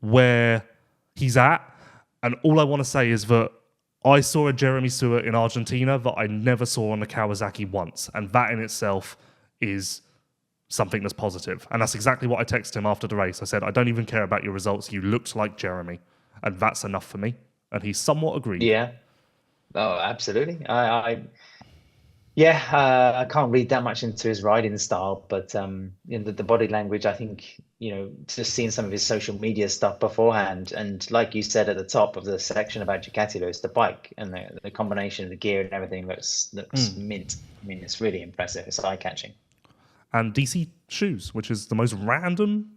where he's at. And all I want to say is that I saw a Jeremy Seewer in Argentina that I never saw on the Kawasaki once. And that in itself is something that's positive. And that's exactly what I texted him after the race. I said, I don't even care about your results. You looked like Jeremy. And that's enough for me. And he somewhat agreed. Yeah. Oh, absolutely. I can't read that much into his riding style, but you know, the body language, I think, you know, just seeing some of his social media stuff beforehand, and like you said at the top of the section about Ducati, Lewis, the bike and the combination of the gear and everything looks mint. I mean, it's really impressive. It's eye-catching. And DC shoes, which is the most random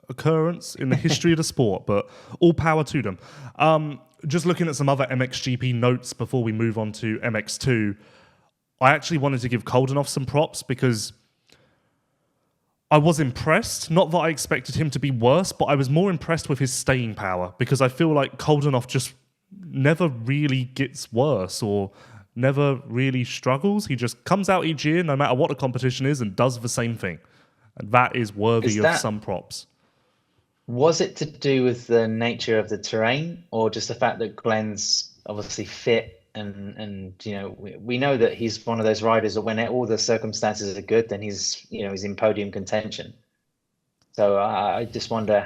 occurrence in the history of the sport, but all power to them. Just looking at some other MXGP notes before we move on to MX2, I actually wanted to give Coldenhoff some props, because I was impressed. Not that I expected him to be worse, but I was more impressed with his staying power, because I feel like Coldenhoff just never really gets worse or never really struggles. He just comes out each year, no matter what the competition is, and does the same thing. And that is worthy of some props. Was it to do with the nature of the terrain, or just the fact that Glenn's obviously fit and we know that he's one of those riders that when all the circumstances are good, then he's in podium contention. So I just wonder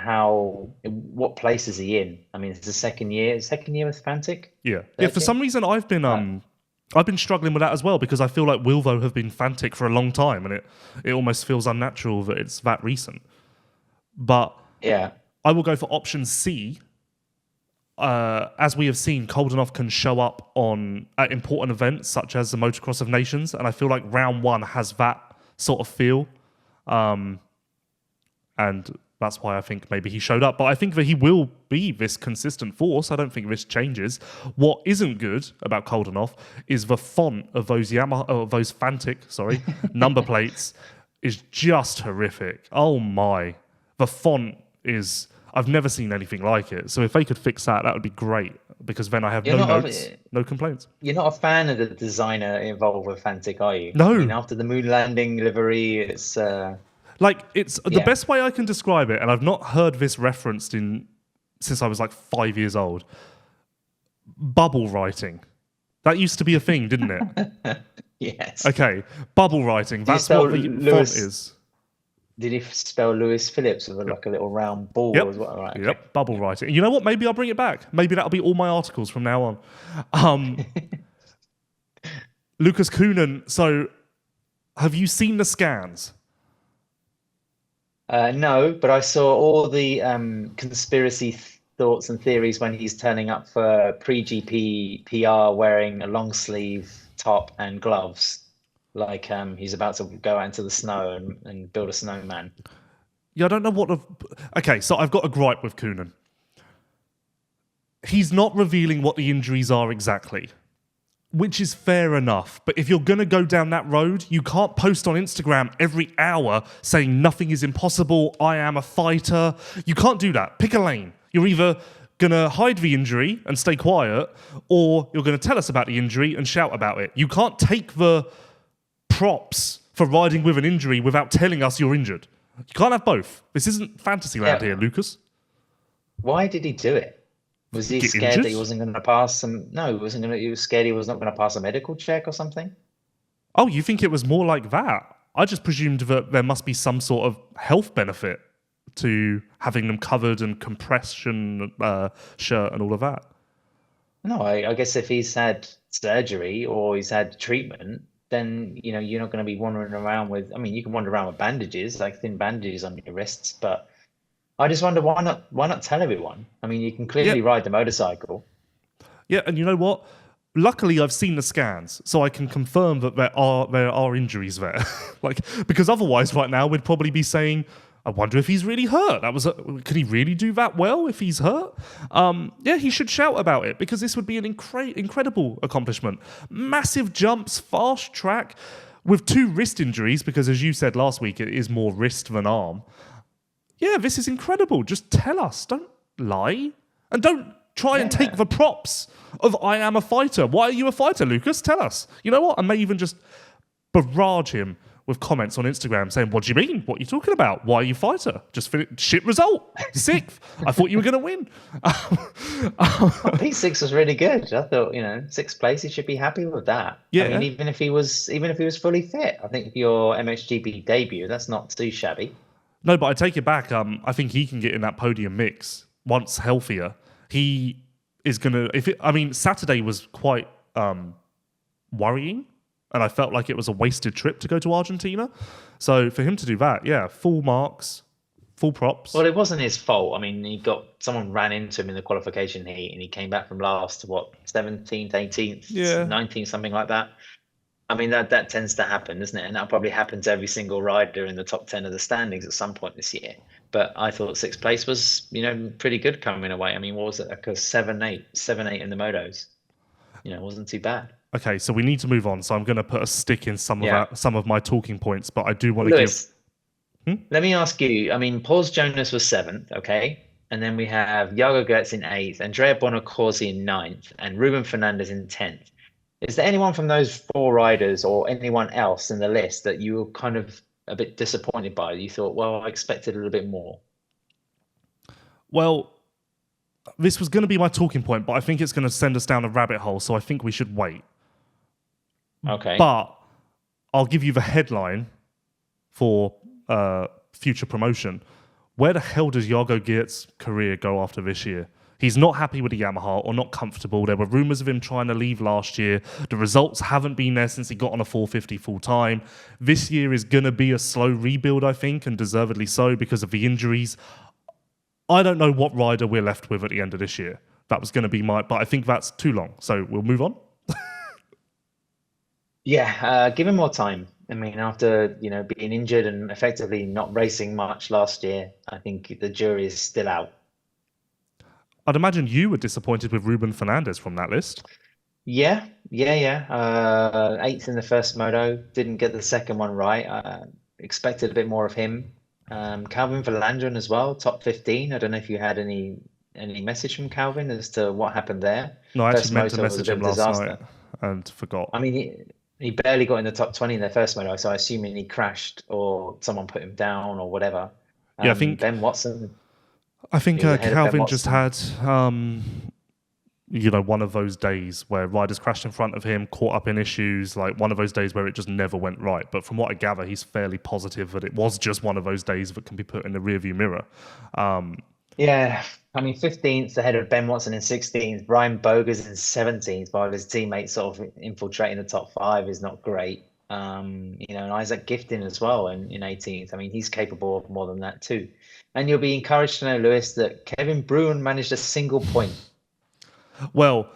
what place is he in? I mean, it's the second year with Fantic. Yeah. For some reason, I've been struggling with that as well because I feel like Wilvo have been Fantic for a long time, and it almost feels unnatural that it's that recent. But yeah, I will go for option C. As we have seen, Coldenhoff can show up at important events such as the Motocross of Nations, and I feel like round one has that sort of feel. And that's why I think maybe he showed up. But I think that he will be this consistent force. I don't think this changes. What isn't good about Coldenhoff is the font of those Fantic, number plates is just horrific. Oh my. The font is... I've never seen anything like it. So if they could fix that, that would be great. Because then I have no complaints. You're not a fan of the designer involved with Fantic, are you? No. I mean, after the moon landing livery, it's... the best way I can describe it, and I've not heard this referenced since I was like 5 years old. Bubble writing. That used to be a thing, didn't it? Yes. Okay, bubble writing. That's what the font is. Did he spell Lewis Phillips with like a little round ball as well? Right, okay. Yep, bubble writing. You know what? Maybe I'll bring it back. Maybe that'll be all my articles from now on. Lucas Coenen, so have you seen the scans? No, but I saw all the conspiracy thoughts and theories when he's turning up for pre-GP PR wearing a long sleeve top and gloves. Like he's about to go out into the snow and build a snowman. Yeah, I don't know Okay, so I've got a gripe with Coenen. He's not revealing what the injuries are exactly, which is fair enough. But if you're going to go down that road, you can't post on Instagram every hour saying nothing is impossible, I am a fighter. You can't do that. Pick a lane. You're either going to hide the injury and stay quiet, or you're going to tell us about the injury and shout about it. You can't take the props for riding with an injury without telling us you're injured. You can't have both. This isn't fantasy land here, Lucas. Why did he do it? Was he scared that he wasn't going to pass some? No, he was scared he was not going to pass a medical check or something. Oh, you think it was more like that? I just presumed that there must be some sort of health benefit to having them covered and compression shirt and all of that. No, I guess if he's had surgery or he's had treatment, then you're not going to be wandering around with. I mean, you can wander around with bandages, like thin bandages on your wrists, but I just wonder why not tell everyone? I mean, you can clearly ride the motorcycle. Yeah, and you know what? Luckily, I've seen the scans, so I can confirm that there are injuries there. Because otherwise, right now, we'd probably be saying, I wonder if he's really hurt. Could he really do that well if he's hurt? He should shout about it because this would be an incredible accomplishment. Massive jumps, fast track, with 2 wrist injuries, because as you said last week, it is more wrist than arm. Yeah, this is incredible. Just tell us. Don't lie. And don't try and take the props of I am a fighter. Why are you a fighter, Lucas? Tell us. You know what? I may even just barrage him with comments on Instagram saying, what do you mean? What are you talking about? Why are you fighter? Just shit result. 6th. I thought you were going to win. P6 was really good. I thought, 6th place, he should be happy with that. Yeah. I mean, even if he was fully fit, I think your MXGP debut, that's not too shabby. No, but I take it back. I think he can get in that podium mix once healthier. He is going to... Saturday was quite worrying, and I felt like it was a wasted trip to go to Argentina. So for him to do that, full marks, full props. Well, it wasn't his fault. I mean, someone ran into him in the qualification heat, and he came back from last to 17th, 18th, 19th, something like that. I mean, that tends to happen, doesn't it? And that'll probably happen to every single rider in the top 10 of the standings at some point this year. But I thought 6th place was, pretty good coming away. I mean, what was it? Like a 7-8 in the motos. It wasn't too bad. Okay, so we need to move on. So I'm going to put a stick in some of my talking points, but I do want to give... Let me ask you. I mean, Paul's Jonas was 7th, okay? And then we have Jago Goetz in 8th, Andrea Bonacorsi in 9th, and Ruben Fernandez in 10th. Is there anyone from those 4 riders or anyone else in the list that you were kind of a bit disappointed by? You thought, well, I expected a little bit more. Well, this was going to be my talking point, but I think it's going to send us down a rabbit hole, so I think we should wait. Okay. But I'll give you the headline for future promotion. Where the hell does Jago Geert's career go after this year? He's not happy with the Yamaha or not comfortable. There were rumours of him trying to leave last year. The results haven't been there since he got on a 450 full time. This year is going to be a slow rebuild, I think, and deservedly so because of the injuries. I don't know what rider we're left with at the end of this year. That was going to be but I think that's too long. So we'll move on. Yeah, give him more time. I mean, after being injured and effectively not racing much last year, I think the jury is still out. I'd imagine you were disappointed with Ruben Fernandez from that list. Yeah. 8th in the first moto, didn't get the second one right. Expected a bit more of him. Calvin Verlandren as well, top 15. I don't know if you had any message from Calvin as to what happened there. No, I actually meant to message him last night and forgot. I mean, he barely got in the top 20 in their first moto, so I assuming he crashed or someone put him down or whatever. Yeah, I think Ben Watson. I think Calvin just had, one of those days where riders crashed in front of him, caught up in issues, like one of those days where it just never went right. But from what I gather, he's fairly positive that it was just one of those days that can be put in the rearview mirror. Yeah, I mean, 15th ahead of Ben Watson in 16th, Brian Bogers in 17th, while his teammates sort of infiltrating the top 5 is not great. And Isaac Gifton as well in 18th. I mean, he's capable of more than that too. And you'll be encouraged to know, Lewis, that Kevin Bruin managed a single point. Well,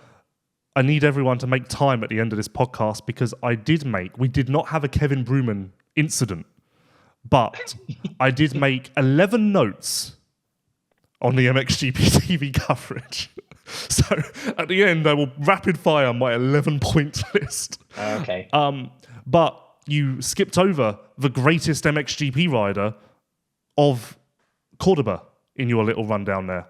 I need everyone to make time at the end of this podcast because we did not have a Kevin Bruman incident, but I did make 11 notes on the MXGP TV coverage. So at the end, I will rapid fire my 11-point list. Okay. But you skipped over the greatest MXGP rider of Cordoba in your little rundown there.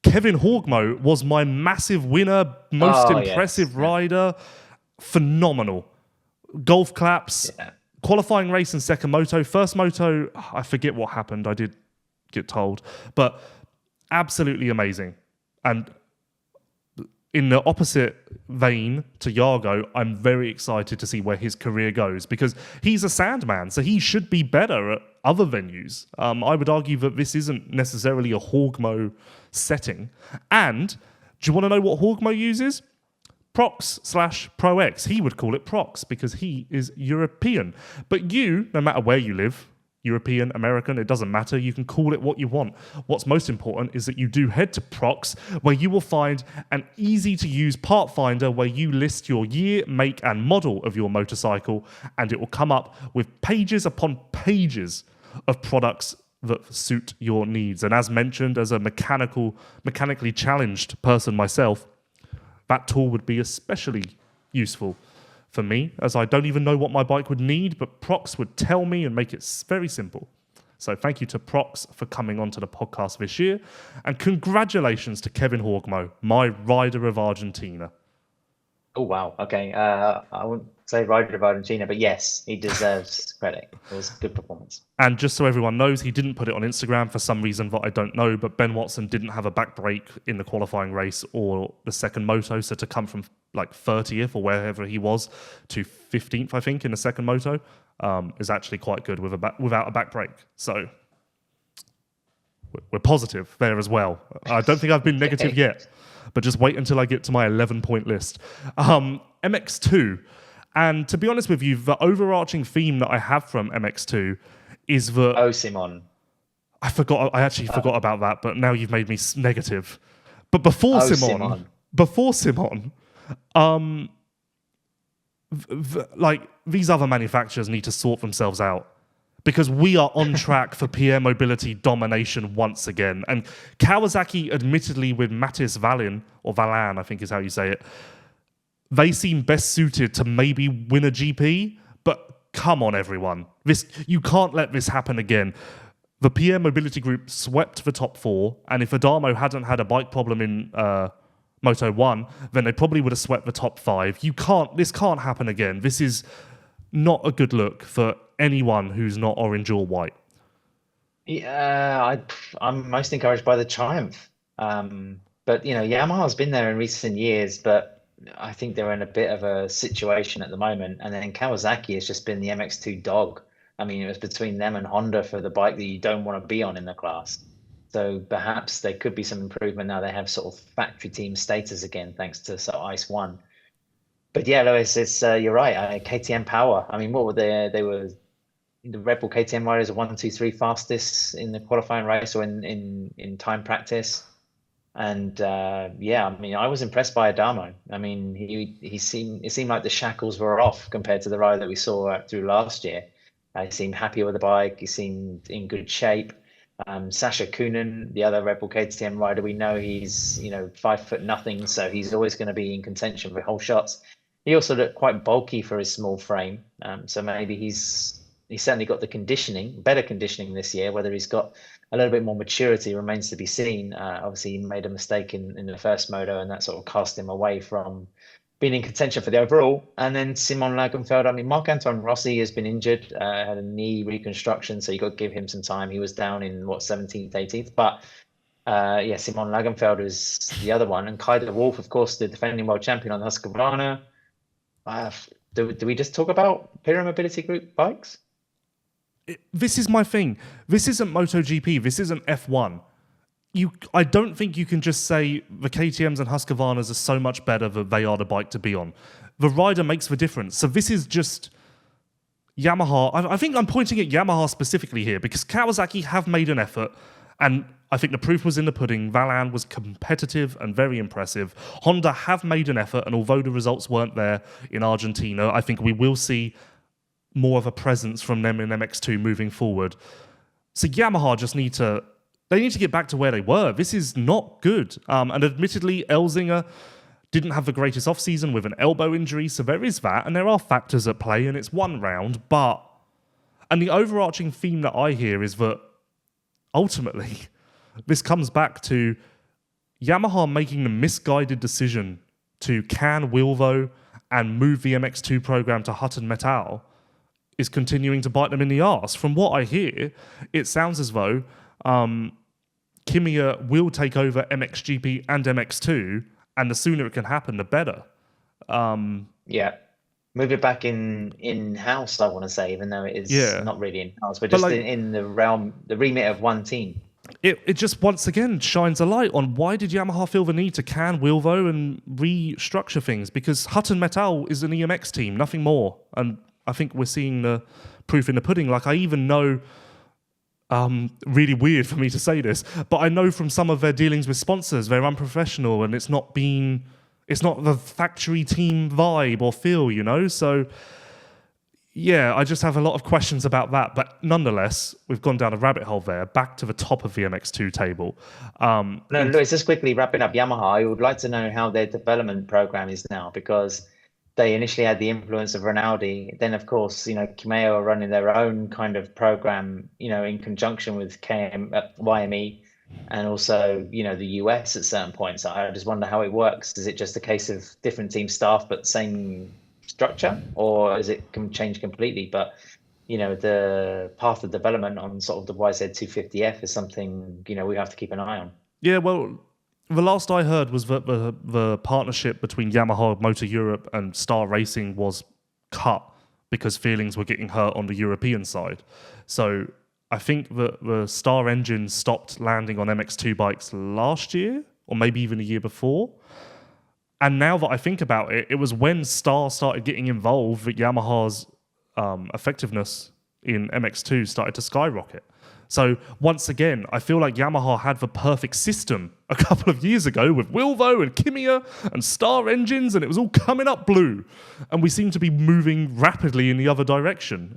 Kevin Horgmo was my massive winner, most impressive rider. Phenomenal. Golf claps, qualifying race in second moto. First moto, I forget what happened. I did get told. But absolutely amazing. And in the opposite vein to Jago, I'm very excited to see where his career goes because he's a Sandman, so he should be better at other venues. I would argue that this isn't necessarily a Horgmo setting. And do you want to know what Horgmo uses? ProX/ProX. He would call it ProX because he is European. But you, no matter where you live, European, American, it doesn't matter. You can call it what you want. What's most important is that you do head to ProX, where you will find an easy-to-use part finder where you list your year, make, and model of your motorcycle, and it will come up with pages upon pages of products that suit your needs. And as mentioned, as a mechanically challenged person myself, that tool would be especially useful for me, as I don't even know what my bike would need, but ProX would tell me and make it very simple. So thank you to ProX for coming onto the podcast this year, and congratulations to Kevin Horgmo, my rider of Argentina. Oh, wow. Okay. I wouldn't say rider of Argentina, but yes, he deserves credit. It was a good performance. And just so everyone knows, he didn't put it on Instagram for some reason that I don't know, but Ben Watson didn't have a back brake in the qualifying race or the second moto, so to come from like 30th or wherever he was to 15th, I think, in the second moto is actually quite good without a back brake. So we're positive there as well. I don't think I've been negative yet, but just wait until I get to my 11-point list. MX2. And to be honest with you, the overarching theme that I have from MX2 is that... Oh, Simon. I actually forgot about that, but now you've made me negative. But before Simon, these other manufacturers need to sort themselves out because we are on track for PR mobility domination once again. And Kawasaki, admittedly, with Mattis Valin, or Valan, I think is how you say it, they seem best suited to maybe win a GP, but come on, everyone. You can't let this happen again. The PR Mobility Group swept the top 4, and if Adamo hadn't had a bike problem in Moto 1, then they probably would have swept the top 5. This can't happen again. This is not a good look for anyone who's not orange or white. Yeah, I'm most encouraged by the Triumph. But Yamaha's been there in recent years, but I think they're in a bit of a situation at the moment. And then Kawasaki has just been the MX2 dog. I mean, it was between them and Honda for the bike that you don't want to be on in the class. So perhaps there could be some improvement now. They have sort of factory team status again, thanks to sort of Ice One. But yeah, Lewis, it's you're right. KTM Power. I mean, what were they? They were the Red Bull KTM riders are 1, 2, 3 fastest in the qualifying race or in time practice. And yeah, I mean, I was impressed by Adamo. I mean, it seemed like the shackles were off compared to the rider that we saw through last year. He seemed happier with the bike. He seemed in good shape. Sacha Coenen, the other Red Bull KTM rider, we know he's 5 foot nothing, so he's always going to be in contention for whole shots. He also looked quite bulky for his small frame, so maybe he's certainly got the conditioning, better conditioning this year. Whether he's got a little bit more maturity remains to be seen. Obviously, he made a mistake in the first moto, and that sort of cast him away from being in contention for the overall. And then Simon Längenfelder. I mean, Marc-Antoine Rossi has been injured, had a knee reconstruction, so you got to give him some time. He was down in 17th, 18th, but yeah, Simon Längenfelder is the other one, and Kai de Wolf, of course, the defending world champion on Husqvarna. Do we just talk about Pyro Mobility Group bikes? This is my thing. This isn't MotoGP. This isn't F1. I don't think you can just say the KTMs and Husqvarnas are so much better that they are the bike to be on. The rider makes the difference. So this is just Yamaha. I think I'm pointing at Yamaha specifically here because Kawasaki have made an effort, and I think the proof was in the pudding. Valan was competitive and very impressive. Honda have made an effort, and although the results weren't there in Argentina, I think we will see more of a presence from them in MX2 moving forward. So Yamaha just need to get back to where they were. This is not good. And admittedly, Elzinga didn't have the greatest off-season with an elbow injury, so there is that, and there are factors at play, and it's one round, and the overarching theme that I hear is that ultimately, this comes back to Yamaha making the misguided decision to can Wilvo and move the MX2 program to Hutton Metal is continuing to bite them in the arse. From what I hear, it sounds as though Kimiya will take over MXGP and MX2, and the sooner it can happen, the better. Yeah. Move it back in-house, I want to say, even though it is not really in-house, but just in the remit of one team. It just once again shines a light on why did Yamaha feel the need to can Wilvo and restructure things, because Hutton Metal is an EMX team, nothing more. And I think we're seeing the proof in the pudding. Like, I even know, really weird for me to say this, but I know from some of their dealings with sponsors, they're unprofessional, and it's not the factory team vibe or feel, So, yeah, I just have a lot of questions about that. But nonetheless, we've gone down a rabbit hole there, back to the top of the MX2 table. No, Lewis, just quickly wrapping up Yamaha, I would like to know how their development program is now, because they initially had the influence of Rinaldi. Then, of course, Kimiya are running their own kind of program, in conjunction with YME and also, the US at certain points. I just wonder how it works. Is it just a case of different team staff but same structure, or is it can change completely? But, the path of development on sort of the YZ250F is something, we have to keep an eye on. Yeah, well, the last I heard was that the partnership between Yamaha, Motor Europe, and Star Racing was cut because feelings were getting hurt on the European side. So I think that the Star engine stopped landing on MX2 bikes last year, or maybe even the year before. And now that I think about it, it was when Star started getting involved that Yamaha's effectiveness in MX2 started to skyrocket. So once again, I feel like Yamaha had the perfect system a couple of years ago with Wilvo and Kimiya and Star engines, and it was all coming up blue. And we seem to be moving rapidly in the other direction.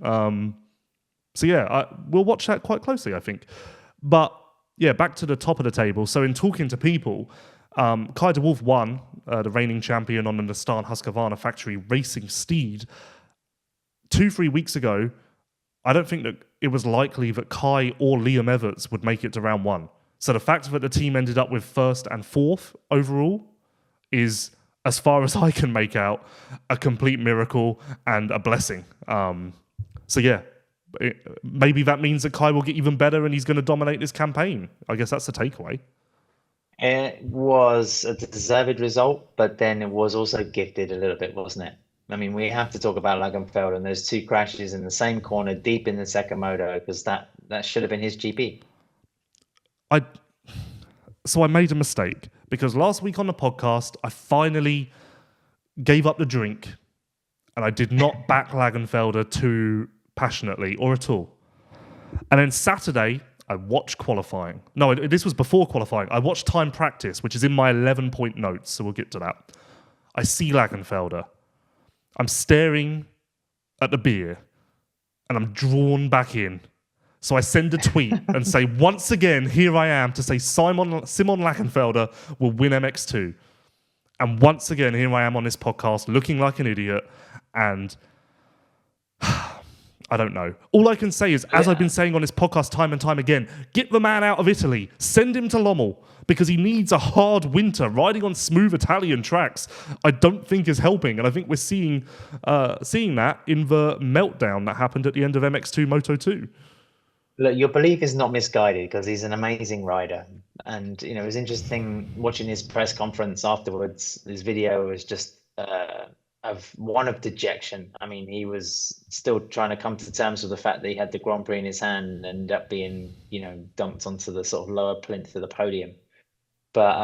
So yeah, we'll watch that quite closely, I think. But yeah, back to the top of the table. So in talking to people, Kai de Wolf won, the reigning champion on the Nestaan Husqvarna factory racing steed. 2-3 weeks ago, I don't think that it was likely that Kai or Liam Everts would make it to round one. So the fact that the team ended up with 1st and 4th overall is, as far as I can make out, a complete miracle and a blessing. So yeah, maybe that means that Kai will get even better and he's going to dominate this campaign. I guess that's the takeaway. It was a deserved result, but then it was also gifted a little bit, wasn't it? I mean, we have to talk about Längenfelder and those two crashes in the same corner deep in the second moto, because that should have been his GP. So I made a mistake because last week on the podcast, I finally gave up the drink and I did not back Längenfelder too passionately or at all. And then Saturday, I watched qualifying. No, this was before qualifying. I watched time practice, which is in my 11-point notes, so we'll get to that. I see Längenfelder. I'm staring at the beer and I'm drawn back in. So I send a tweet and say, once again, here I am to say Simon Längenfelder will win MX2. And once again, here I am on this podcast looking like an idiot. And I don't know. All I can say is, as I've been saying on this podcast time and time again, get the man out of Italy. Send him to Lommel because he needs a hard winter. Riding on smooth Italian tracks, I don't think is helping. And I think we're seeing that in the meltdown that happened at the end of MX2 Moto 2. Look, your belief is not misguided because he's an amazing rider. And, it was interesting watching his press conference afterwards. His video was just of dejection. I mean, he was still trying to come to terms with the fact that he had the Grand Prix in his hand and ended up being, dumped onto the sort of lower plinth of the podium. But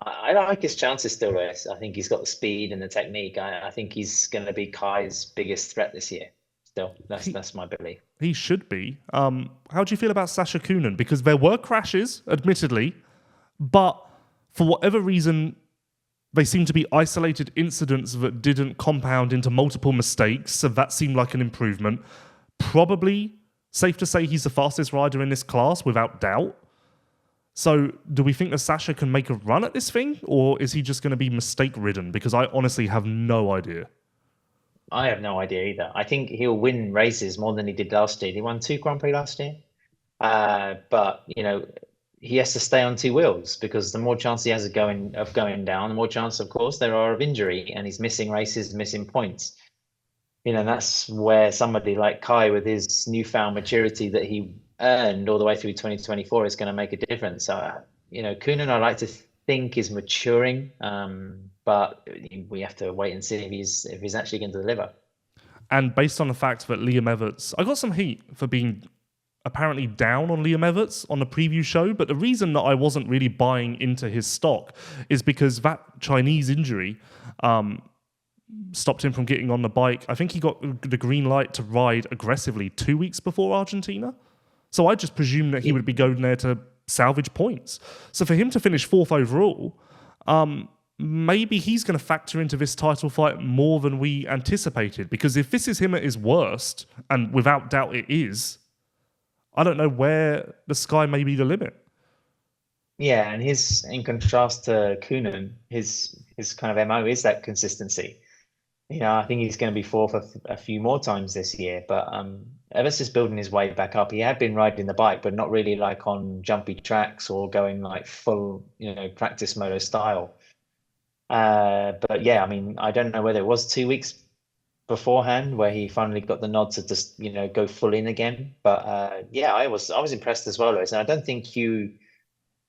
I like his chances still, Lewis. I think he's got the speed and the technique. I think he's going to be Kai's biggest threat this year. Still, that's my belief. He should be. How do you feel about Sacha Coenen? Because there were crashes, admittedly, but for whatever reason, they seem to be isolated incidents that didn't compound into multiple mistakes, so that seemed like an improvement. Probably safe to say he's the fastest rider in this class, without doubt. So do we think that Sacha can make a run at this thing, or is he just going to be mistake-ridden? Because I honestly have no idea. I have no idea either. I think he'll win races more than he did last year. He won 2 Grand Prix last year. But, he has to stay on 2 wheels because the more chance he has of going down, the more chance, of course, there are of injury. And he's missing races, missing points. That's where somebody like Kai, with his newfound maturity that he earned all the way through 2024, is going to make a difference. So, Coenen, I like to think, is maturing. But we have to wait and see if he's actually going to deliver. And based on the fact that Liam Everts, I got some heat for being apparently down on Liam Everts on the preview show, but the reason that I wasn't really buying into his stock is because that Chinese injury stopped him from getting on the bike. I think he got the green light to ride aggressively 2 weeks before Argentina. So I just presumed that he would be going there to salvage points. So for him to finish 4th overall, maybe he's going to factor into this title fight more than we anticipated. Because if this is him at his worst, and without doubt it is, I don't know where the sky may be the limit. Yeah, and in contrast to Coenen, his kind of MO is that consistency. I think he's going to be 4th a few more times this year. But Everts is building his way back up. He had been riding the bike, but not really like on jumpy tracks or going like full, practice moto style. But yeah, I mean, I don't know whether it was 2 weeks beforehand where he finally got the nod to just, go full in again. But yeah, I was impressed as well, Lewis. And I don't think you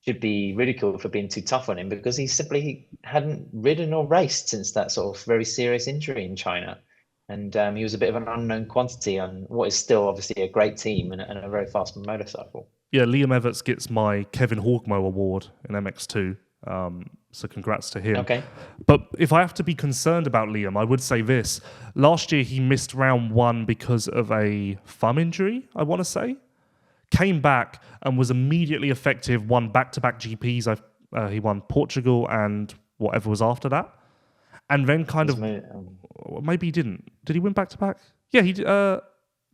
should be ridiculed for being too tough on him because he simply hadn't ridden or raced since that sort of very serious injury in China. And he was a bit of an unknown quantity on what is still obviously a great team and a very fast motorcycle. Yeah, Liam Everts gets my Kevin Horgmo award in MX2. So congrats to him. Okay. But if I have to be concerned about Liam, I would say this. Last year, he missed round 1 because of a thumb injury, I want to say. Came back and was immediately effective, won back-to-back GPs. He won Portugal and whatever was after that. And then maybe he didn't. Did he win back-to-back? Yeah, he did.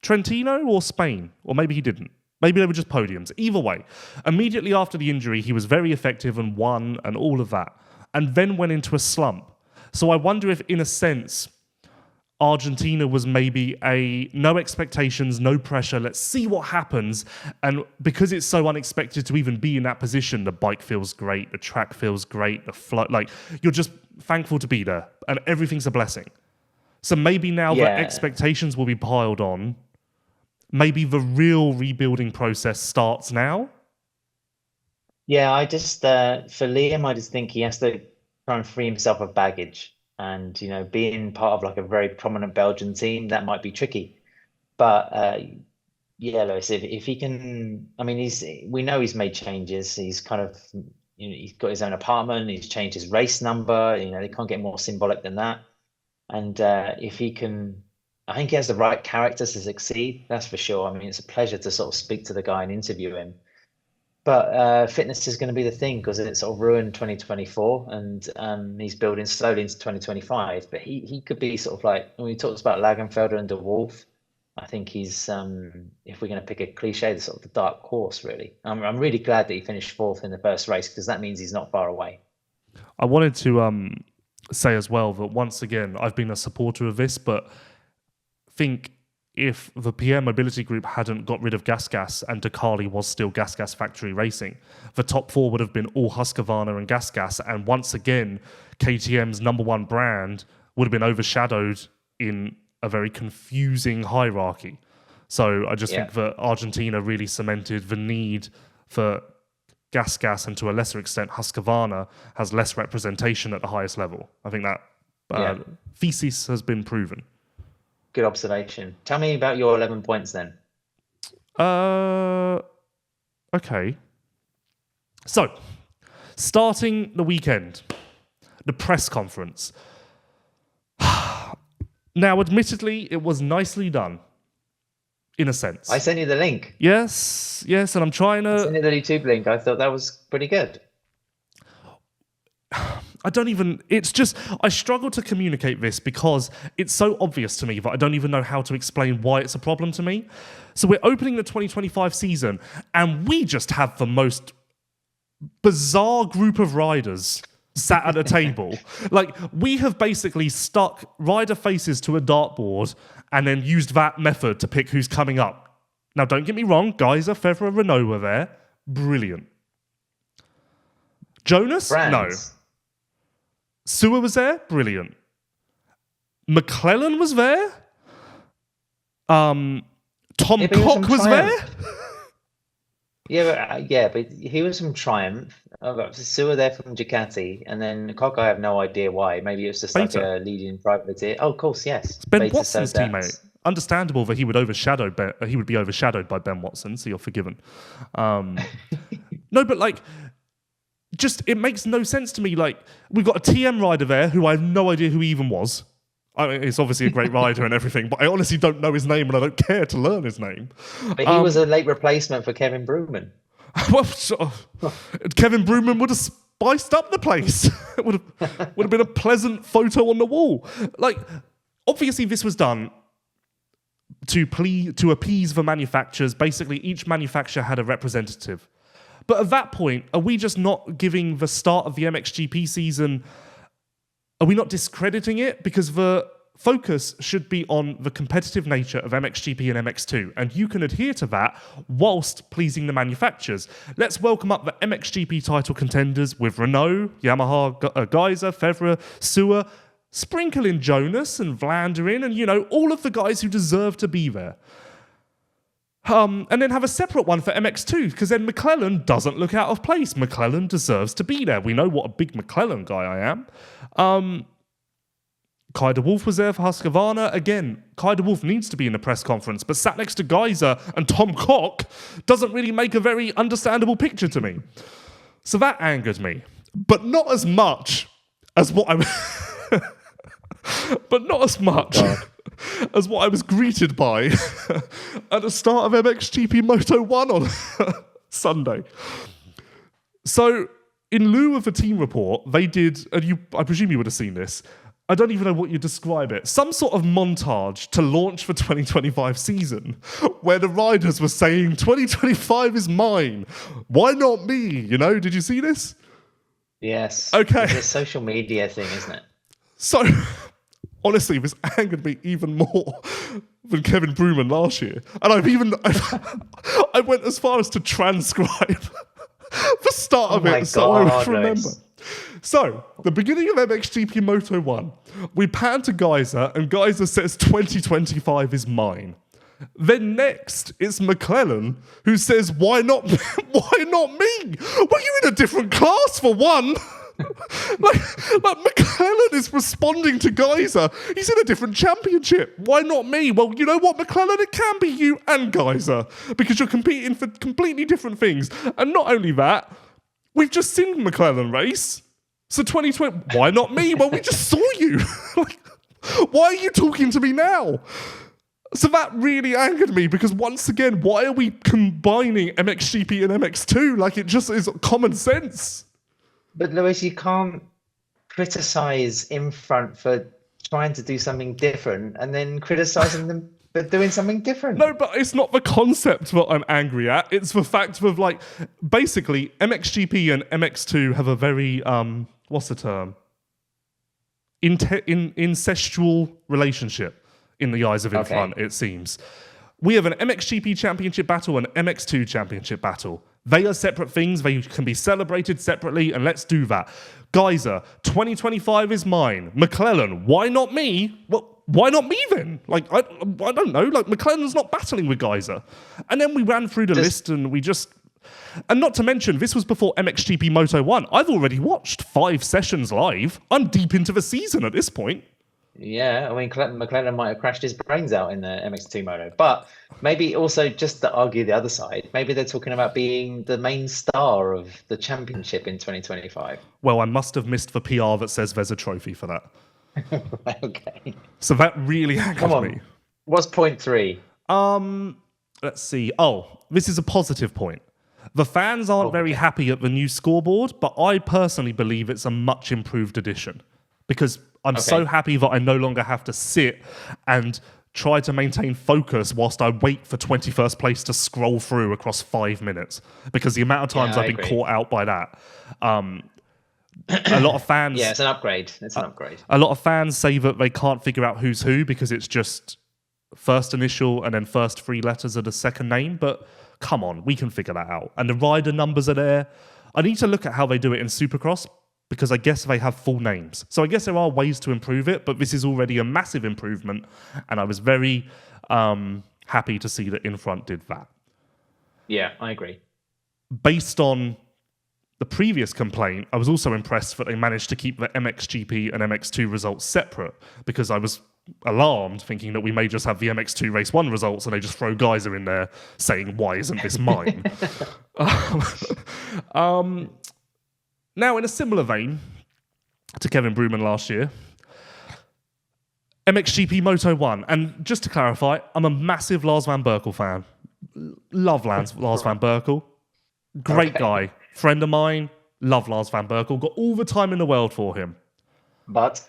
Trentino or Spain? Or maybe he didn't. Maybe they were just podiums. Either way, immediately after the injury, he was very effective and won and all of that. And then went into a slump. So I wonder if, in a sense, Argentina was maybe no expectations, no pressure. Let's see what happens. And because it's so unexpected to even be in that position, the bike feels great, the track feels great, the flow, you're just thankful to be there. And everything's a blessing. So maybe now that expectations will be piled on, maybe the real rebuilding process starts now? Yeah, I just for Liam, I just think he has to try and free himself of baggage, and being part of like a very prominent Belgian team, that might be tricky. But yeah, Lewis, if he can, I mean, we know he's made changes. He's kind of, he's got his own apartment. He's changed his race number. They can't get more symbolic than that. And if he can, I think he has the right character to succeed. That's for sure. I mean, it's a pleasure to sort of speak to the guy and interview him. But fitness is going to be the thing because it sort of ruined 2024, and he's building slowly into 2025. But he could be sort of like, when we talked about Längenfelder and De Wolf, I think he's, if we're going to pick a cliche, the sort of the dark horse, really. I'm really glad that he finished fourth in the first race because that means he's not far away. I wanted to say as well that once again, I've been a supporter of this, but think if the PM Mobility Group hadn't got rid of GasGas and Carli was still GasGas Factory Racing, the top four would have been all Husqvarna and GasGas, and once again, KTM's number one brand would have been overshadowed in a very confusing hierarchy. So I just think that Argentina really cemented the need for GasGas, and to a lesser extent Husqvarna has less representation at the highest level. I think that thesis has been proven. Good observation. Tell me about your 11 points then. Okay. So, starting the weekend, the press conference. Now, admittedly, it was nicely done, in a sense. I sent you the link. Yes, and I'm trying to... I sent you the YouTube link. I thought that was pretty good. It's just, I struggle to communicate this because it's so obvious to me that I don't even know how to explain why it's a problem to me. So we're opening the 2025 season and we just have the most bizarre group of riders sat at a table. Like, we have basically stuck rider faces to a dartboard and then used that method to pick who's coming up. Now, don't get me wrong, Gajser, Febvre, Renaux were there. Brilliant. Jonas? Brands. No. Seewer was there? Brilliant. McClellan was there? Tom Cock was there? but he was from Triumph. Seewer there from Ducati, and then Cock, I have no idea why. Maybe it was just Beta. like a leading privateer. Oh, of course, yes. It's Ben Beta Watson's teammate. Understandable that he would he would be overshadowed by Ben Watson, so you're forgiven. No, but like, just, it makes no sense to me. Like, we've got a TM rider there who I have no idea who he even was. I mean, he's obviously a great rider and everything, but I honestly don't know his name and I don't care to learn his name. But he was a late replacement for Kevin Bruman. Well, Kevin Bruman would have spiced up the place. It would have been a pleasant photo on the wall. Like, obviously this was done to appease the manufacturers. Basically, each manufacturer had a representative. But at that point, are we just not giving the start of the MXGP season, are we not discrediting it? Because the focus should be on the competitive nature of MXGP and MX2, and you can adhere to that whilst pleasing the manufacturers. Let's welcome up the MXGP title contenders with Renaux, Yamaha, Gajser, Febvre, Seewer, sprinkle in Jonas and Vlander in, and all of the guys who deserve to be there. And then have a separate one for MX2, because then McClellan doesn't look out of place. McClellan deserves to be there. We know what a big McClellan guy I am. Kai de Wolf was there for Husqvarna. Again, Kai de Wolf needs to be in the press conference, but sat next to Gajser and Tom Cock doesn't really make a very understandable picture to me. So that angered me. But not as much as what I... but not as much... as what I was greeted by at the start of MXGP Moto 1 on Sunday. So, in lieu of a team report, they did, and I presume you would have seen this, I don't even know what you describe it, some sort of montage to launch the 2025 season, where the riders were saying, 2025 is mine, why not me? Did you see this? Yes. Okay. It's a social media thing, isn't it? So... honestly, this angered me even more than Kevin Bruman last year. And I went as far as to transcribe the start of it so I would remember. So, the beginning of MXGP Moto 1, we pan to Gajser, and Gajser says 2025 is mine. Then next, it's McClellan who says, why not me? Well, you're in a different class for one. like McClellan is responding to Gajser. He's in a different championship. Why not me? Well, you know what, McClellan? It can be you and Gajser because you're competing for completely different things. And not only that, we've just seen McClellan race. So 2020, why not me? Well, we just saw you. Why are you talking to me now? So that really angered me because once again, why are we combining MXGP and MX2? Like, it just is common sense. But Lewis, you can't criticize in front for trying to do something different and then criticizing them for doing something different. No, but it's not the concept that I'm angry at. It's the fact of, like, basically MXGP and MX2 have a very, what's the term? Incestual relationship in the eyes of Infront, it seems. We have an MXGP championship battle and MX2 championship battle. They are separate things. They can be celebrated separately, and let's do that. Gajser, 2025 is mine. McClellan, why not me? Well, why not me then? Like, I don't know. Like, McClellan's not battling with Gajser. And then we ran through the list, and we just... And not to mention, this was before MXGP Moto 1. I've already watched 5 sessions live. I'm deep into the season at this point. Yeah, I mean, McClellan might have crashed his brains out in the MX2 moto, but maybe also just to argue the other side, maybe they're talking about being the main star of the championship in 2025. Well, I must have missed the PR that says there's a trophy for that. Okay. So that really angered me. What's point 3? Let's see. Oh, this is a positive point. The fans aren't very happy at the new scoreboard, but I personally believe it's a much improved edition because I'm so happy that I no longer have to sit and try to maintain focus whilst I wait for 21st place to scroll through across 5 minutes because the amount of times I've been caught out by that. A lot of fans... Yeah, it's an upgrade. It's an upgrade. A lot of fans say that they can't figure out who's who because it's just first initial and then first 3 letters of the second name, but come on, we can figure that out. And the rider numbers are there. I need to look at how they do it in Supercross because I guess they have full names. So I guess there are ways to improve it, but this is already a massive improvement, and I was very happy to see that Infront did that. Yeah, I agree. Based on the previous complaint, I was also impressed that they managed to keep the MXGP and MX2 results separate because I was alarmed, thinking that we may just have the MX2 Race 1 results and they just throw Gajser in there saying, why isn't this mine? Now, in a similar vein to Kevin Bruman last year, MXGP Moto 1. And just to clarify, I'm a massive Lars van Berkel fan. Love Lars van Berkel. Great guy. Friend of mine. Love Lars van Berkel. Got all the time in the world for him. But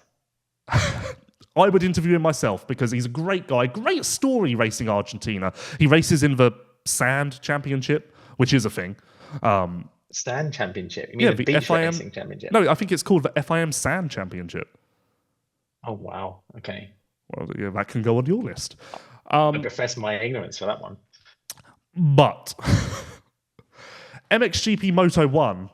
I would interview him myself because he's a great guy. Great story racing Argentina. He races in the Sand Championship, which is a thing. Sand Championship? You mean the beach racing championship? No, I think it's called the FIM Sand Championship. Oh, wow. Okay. Well, yeah, that can go on your list. I profess my ignorance for that one. But MXGP Moto 1,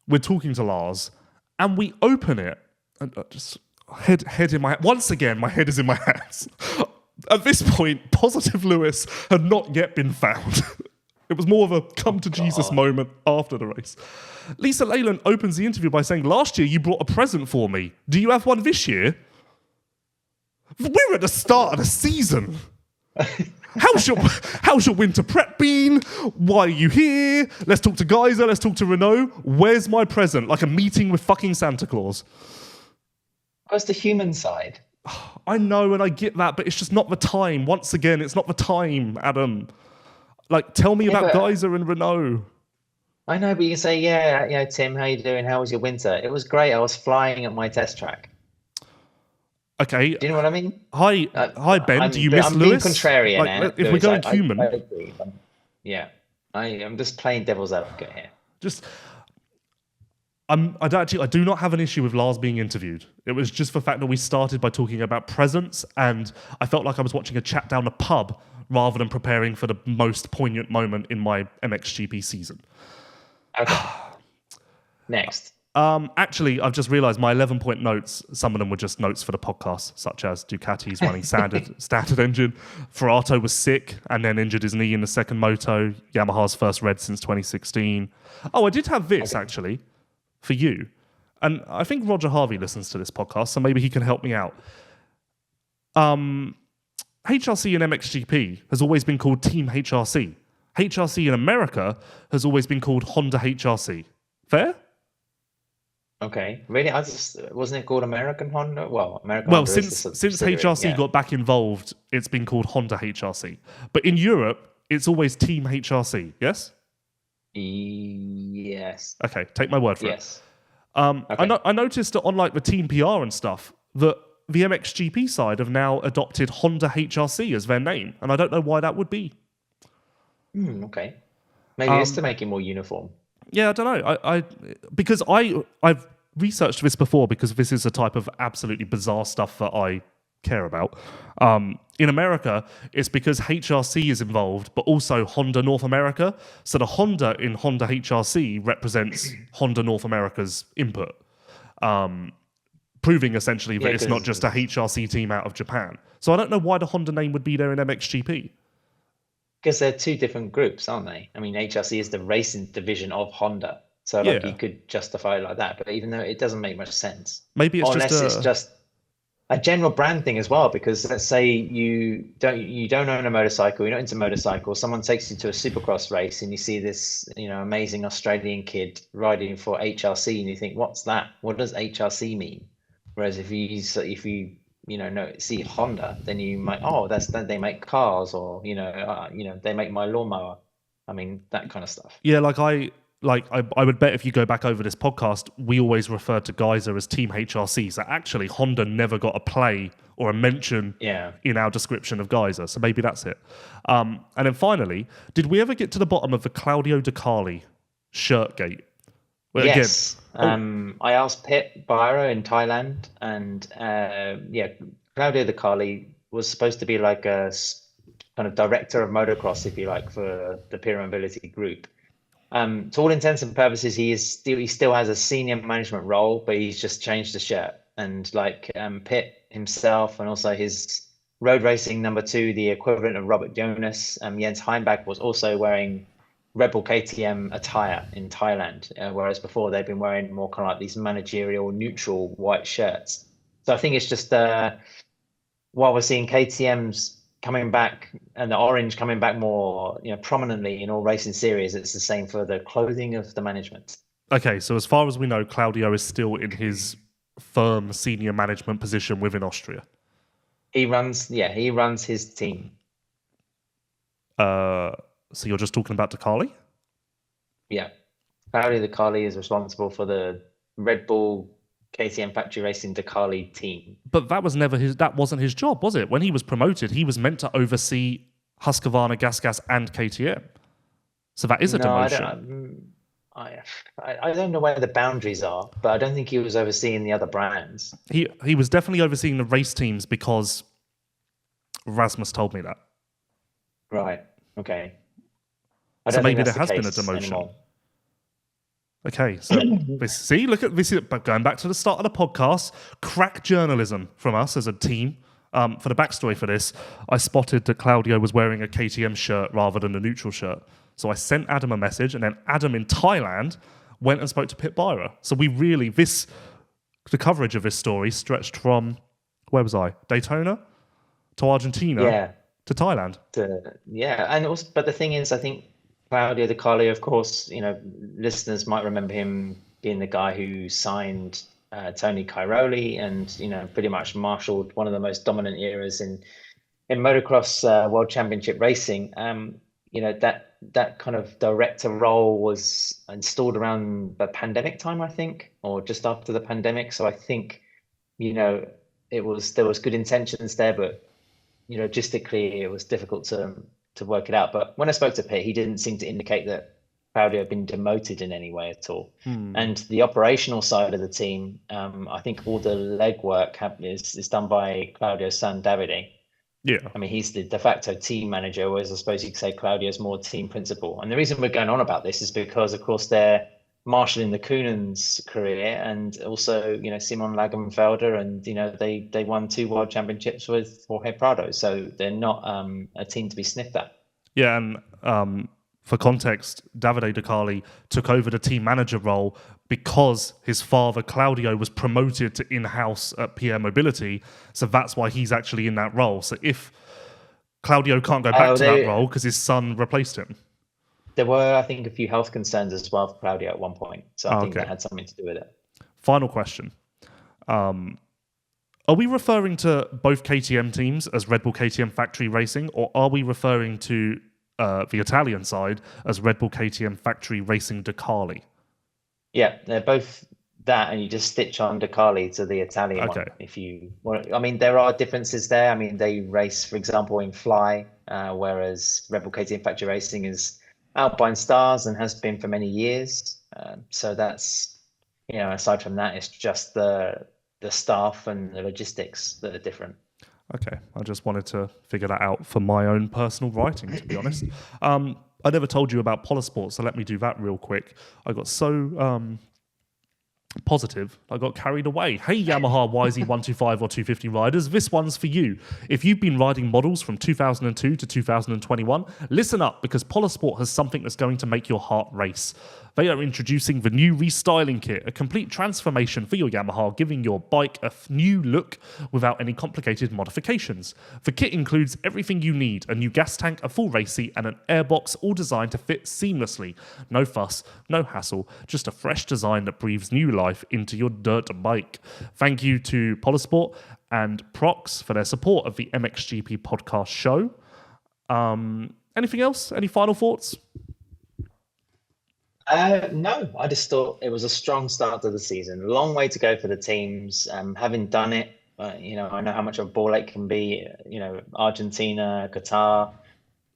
we're talking to Lars, and we open it, and just head in my... Once again, my head is in my hands. At this point, Positive Lewis had not yet been found. It was more of a come-to-Jesus moment after the race. Lisa Leyland opens the interview by saying, last year you brought a present for me. Do you have one this year? We're at the start of the season. How's your winter prep been? Why are you here? Let's talk to Gajser. Let's talk to Renaux. Where's my present? Like a meeting with fucking Santa Claus. Where's the human side? I know, and I get that, but it's just not the time. Once again, it's not the time, Adam. Like, tell me about Gajser and Renaux. I know, but you can say, yeah, Tim, how you doing? How was your winter? It was great. I was flying at my test track. Okay. Do you know what I mean? Hi, Ben. Do you miss I'm Lewis? Being contrarian. Like, if we're going human. I agree. I'm just playing devil's advocate here. I do not have an issue with Lars being interviewed. It was just the fact that we started by talking about presents, and I felt like I was watching a chat down a pub rather than preparing for the most poignant moment in my MXGP season. Okay. Next. Actually, I've just realised my 11-point notes, some of them were just notes for the podcast, such as Ducati's running standard engine. Ferrato was sick and then injured his knee in the second moto. Yamaha's first red since 2016. Oh, I did have this, actually, for you. And I think Roger Harvey listens to this podcast, so maybe he can help me out. HRC and MXGP has always been called Team HRC. HRC in America has always been called Honda HRC. Fair? Okay, really? Wasn't it called American Honda? Well, American Well, Honda since HRC got back involved, it's been called Honda HRC. But in Europe, it's always Team HRC. Yes. Yes. Okay, take my word for it. Okay. I noticed that on like the team PR and stuff, that the MXGP side have now adopted Honda HRC as their name, and I don't know why that would be. Okay, maybe it's to make it more uniform. Yeah, I don't know. Because I've researched this before because this is a type of absolutely bizarre stuff that I care about. In America, it's because HRC is involved, but also Honda North America. So the Honda in Honda HRC represents Honda North America's input, proving essentially that it's not just a HRC team out of Japan. So I don't know why the Honda name would be there in MXGP. Because they're two different groups, aren't they? I mean, HRC is the racing division of Honda. So like you could justify it like that. But even though it doesn't make much sense. Maybe it's it's just a general brand thing as well. Because let's say you don't own a motorcycle, you're not into motorcycles, someone takes you to a supercross race and you see this, amazing Australian kid riding for HRC and you think, what's that? What does HRC mean? Whereas if you see Honda, then you might, they make cars, or they make my lawnmower. I mean, that kind of stuff. Yeah, I would bet if you go back over this podcast, we always refer to Gajser as Team HRC. So actually, Honda never got a play or a mention in our description of Gajser. So maybe that's it. And then finally, did we ever get to the bottom of the Claudio De Carli shirt gate? Well, yes. Again, I asked Pit Byra in Thailand, and Claudio De Carli was supposed to be like a kind of director of motocross, if you like, for the Pira Mobility group. To all intents and purposes, he still has a senior management role, but he's just changed the shirt. And Pit himself, and also his road racing number 2, the equivalent of Robert Jonas, Jens Heimbach, was also wearing Red Bull KTM attire in Thailand, whereas before they've been wearing more kind of like these managerial neutral white shirts. So I think it's just while we're seeing KTM's coming back and the orange coming back more prominently in all racing series, it's the same for the clothing of the management. Okay, so as far as we know, Claudio is still in his firm senior management position within Austria. He runs his team. So you're just talking about De Carli? Yeah. Claudio De Carli is responsible for the Red Bull KTM Factory Racing De Carli team. But that wasn't his job, was it? When he was promoted, he was meant to oversee Husqvarna, GasGas and KTM. So that is a demotion. I don't know where the boundaries are, but I don't think he was overseeing the other brands. He was definitely overseeing the race teams because Rasmus told me that. Right. Okay. So maybe there has been a demotion. Anymore. Okay, so look at this. Going back to the start of the podcast, crack journalism from us as a team. For the backstory for this, I spotted that Claudio was wearing a KTM shirt rather than a neutral shirt. So I sent Adam a message, and then Adam in Thailand went and spoke to Pit Byra. So the coverage of this story stretched from, where was I? Daytona to Argentina to Thailand. And also, but the thing is, I think Claudio De Carli, of course, listeners might remember him being the guy who signed Tony Cairoli and, pretty much marshaled one of the most dominant eras in motocross World Championship racing. That kind of director role was installed around the pandemic time, I think, or just after the pandemic. So I think, there was good intentions there, but logistically it was difficult to work it out. But when I spoke to Pitt, he didn't seem to indicate that Claudio had been demoted in any way at all. And the operational side of the team, I think all the legwork is done by Claudio's son Davide. Yeah, I mean, he's the de facto team manager, whereas I suppose you could say Claudio's more team principal. And the reason we're going on about this is because, of course, they're marshalling the Coenen's career, and also Simon Längenfelder, and they won 2 world championships with Jorge Prado, so they're not a team to be sniffed at. Yeah, and for context, Davide De Carli took over the team manager role because his father Claudio was promoted to in-house at PR Mobility, so that's why he's actually in that role. So if Claudio can't go back to that role because his son replaced him. There were, I think, a few health concerns as well for Claudio at one point. So I think that had something to do with it. Final question. Are we referring to both KTM teams as Red Bull KTM Factory Racing, or are we referring to the Italian side as Red Bull KTM Factory Racing De Carli? Yeah, they're both that, and you just stitch on De Carli to the Italian one. If you want, I mean, there are differences there. I mean, they race, for example, in Fly, whereas Red Bull KTM Factory Racing is Alpine Stars and has been for many years. So that's, aside from that, it's just the staff and the logistics that are different. Okay, I just wanted to figure that out for my own personal writing, to be honest. I never told you about Polysport, so let me do that real quick. I got so positive, I got carried away. Hey, Yamaha YZ125 or 250 riders, this one's for you. If you've been riding models from 2002 to 2021, listen up, because Polysport has something that's going to make your heart race. They are introducing the new restyling kit, a complete transformation for your Yamaha, giving your bike a new look without any complicated modifications. The kit includes everything you need: a new gas tank, a full race seat, and an airbox, all designed to fit seamlessly. No fuss, no hassle, just a fresh design that breathes new life into your dirt bike. Thank you to Polysport and ProX for their support of the MXGP podcast show. Anything else? Any final thoughts? No, I just thought it was a strong start to the season. Long way to go for the teams. Having done it, I know how much of a ball ache can be. Argentina, Qatar.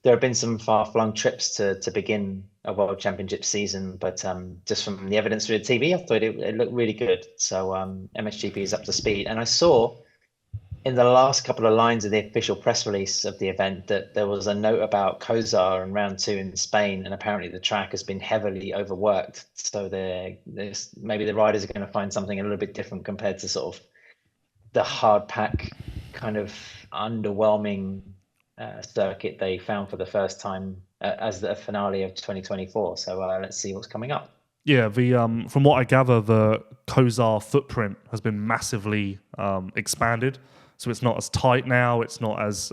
There have been some far-flung trips to begin a World Championship season, but just from the evidence through the TV, I thought it looked really good. So MXGP is up to speed. And I saw in the last couple of lines of the official press release of the event that there was a note about Kozar in round 2 in Spain, and apparently the track has been heavily overworked. So there's maybe the riders are going to find something a little bit different compared to sort of the hard pack kind of underwhelming circuit they found for the first time as the finale of 2024. So let's see what's coming up. Yeah, from what I gather, the Kozar footprint has been massively expanded. So it's not as tight now. It's not as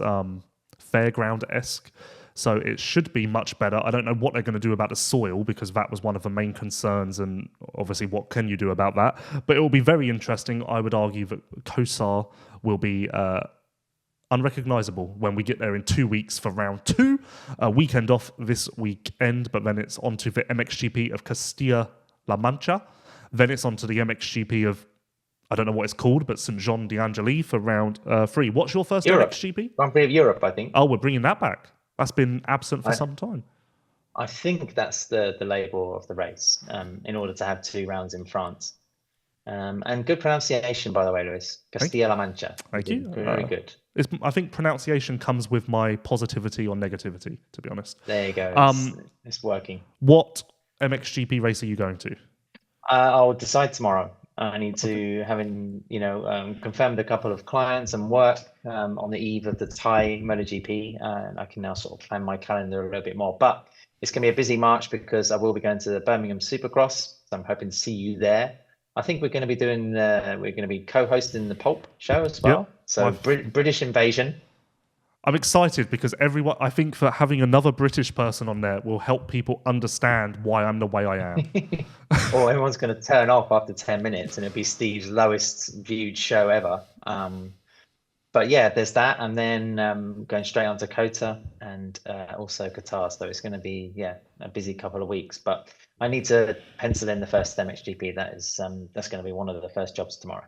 fairground-esque. So it should be much better. I don't know what they're going to do about the soil, because that was one of the main concerns. And obviously, what can you do about that? But it will be very interesting. I would argue that Kozar will be unrecognizable when we get there in 2 weeks for round 2. A weekend off this weekend, but then it's on to the MXGP of Castilla-La Mancha. Then it's on to the MXGP of, I don't know what it's called, but St. Jean d'Angely for round 3. What's your first Europe. MXGP? Grand Prix of Europe, I think. Oh, we're bringing that back. That's been absent for some time. I think that's the label of the race, in order to have 2 rounds in France. And good pronunciation, by the way, Luis. Castilla-La Mancha. Thank you. Very good. I think pronunciation comes with my positivity or negativity, to be honest. There you go. It's working. What MXGP race are you going to? I'll decide tomorrow. I need to, having confirmed a couple of clients and work on the eve of the Thai MotoGP, and I can now sort of plan my calendar a little bit more. But it's going to be a busy March because I will be going to the Birmingham Supercross. So I'm hoping to see you there. I think we're going to be we're going to be co-hosting the Pulp show as well. Yeah. So British Invasion. I'm excited because I think that having another British person on there will help people understand why I'm the way I am. Or everyone's going to turn off after 10 minutes and it'll be Steve's lowest viewed show ever. But yeah, there's that. And then going straight on to Kota and also Qatar. So it's going to be, a busy couple of weeks. But I need to pencil in the first MXGP. That's going to be one of the first jobs tomorrow.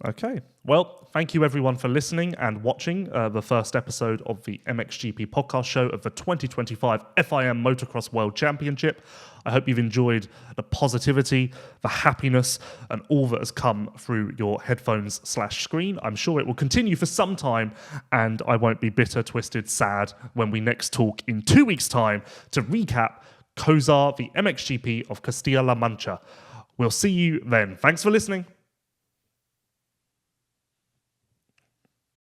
Okay. Well, thank you everyone for listening and watching the first episode of the MXGP podcast show of the 2025 FIM Motocross World Championship. I hope you've enjoyed the positivity, the happiness, and all that has come through your headphones/screen. I'm sure it will continue for some time, and I won't be bitter, twisted, sad when we next talk in 2 weeks' time to recap Cozar the MXGP of Castilla-La Mancha. We'll see you then. Thanks for listening.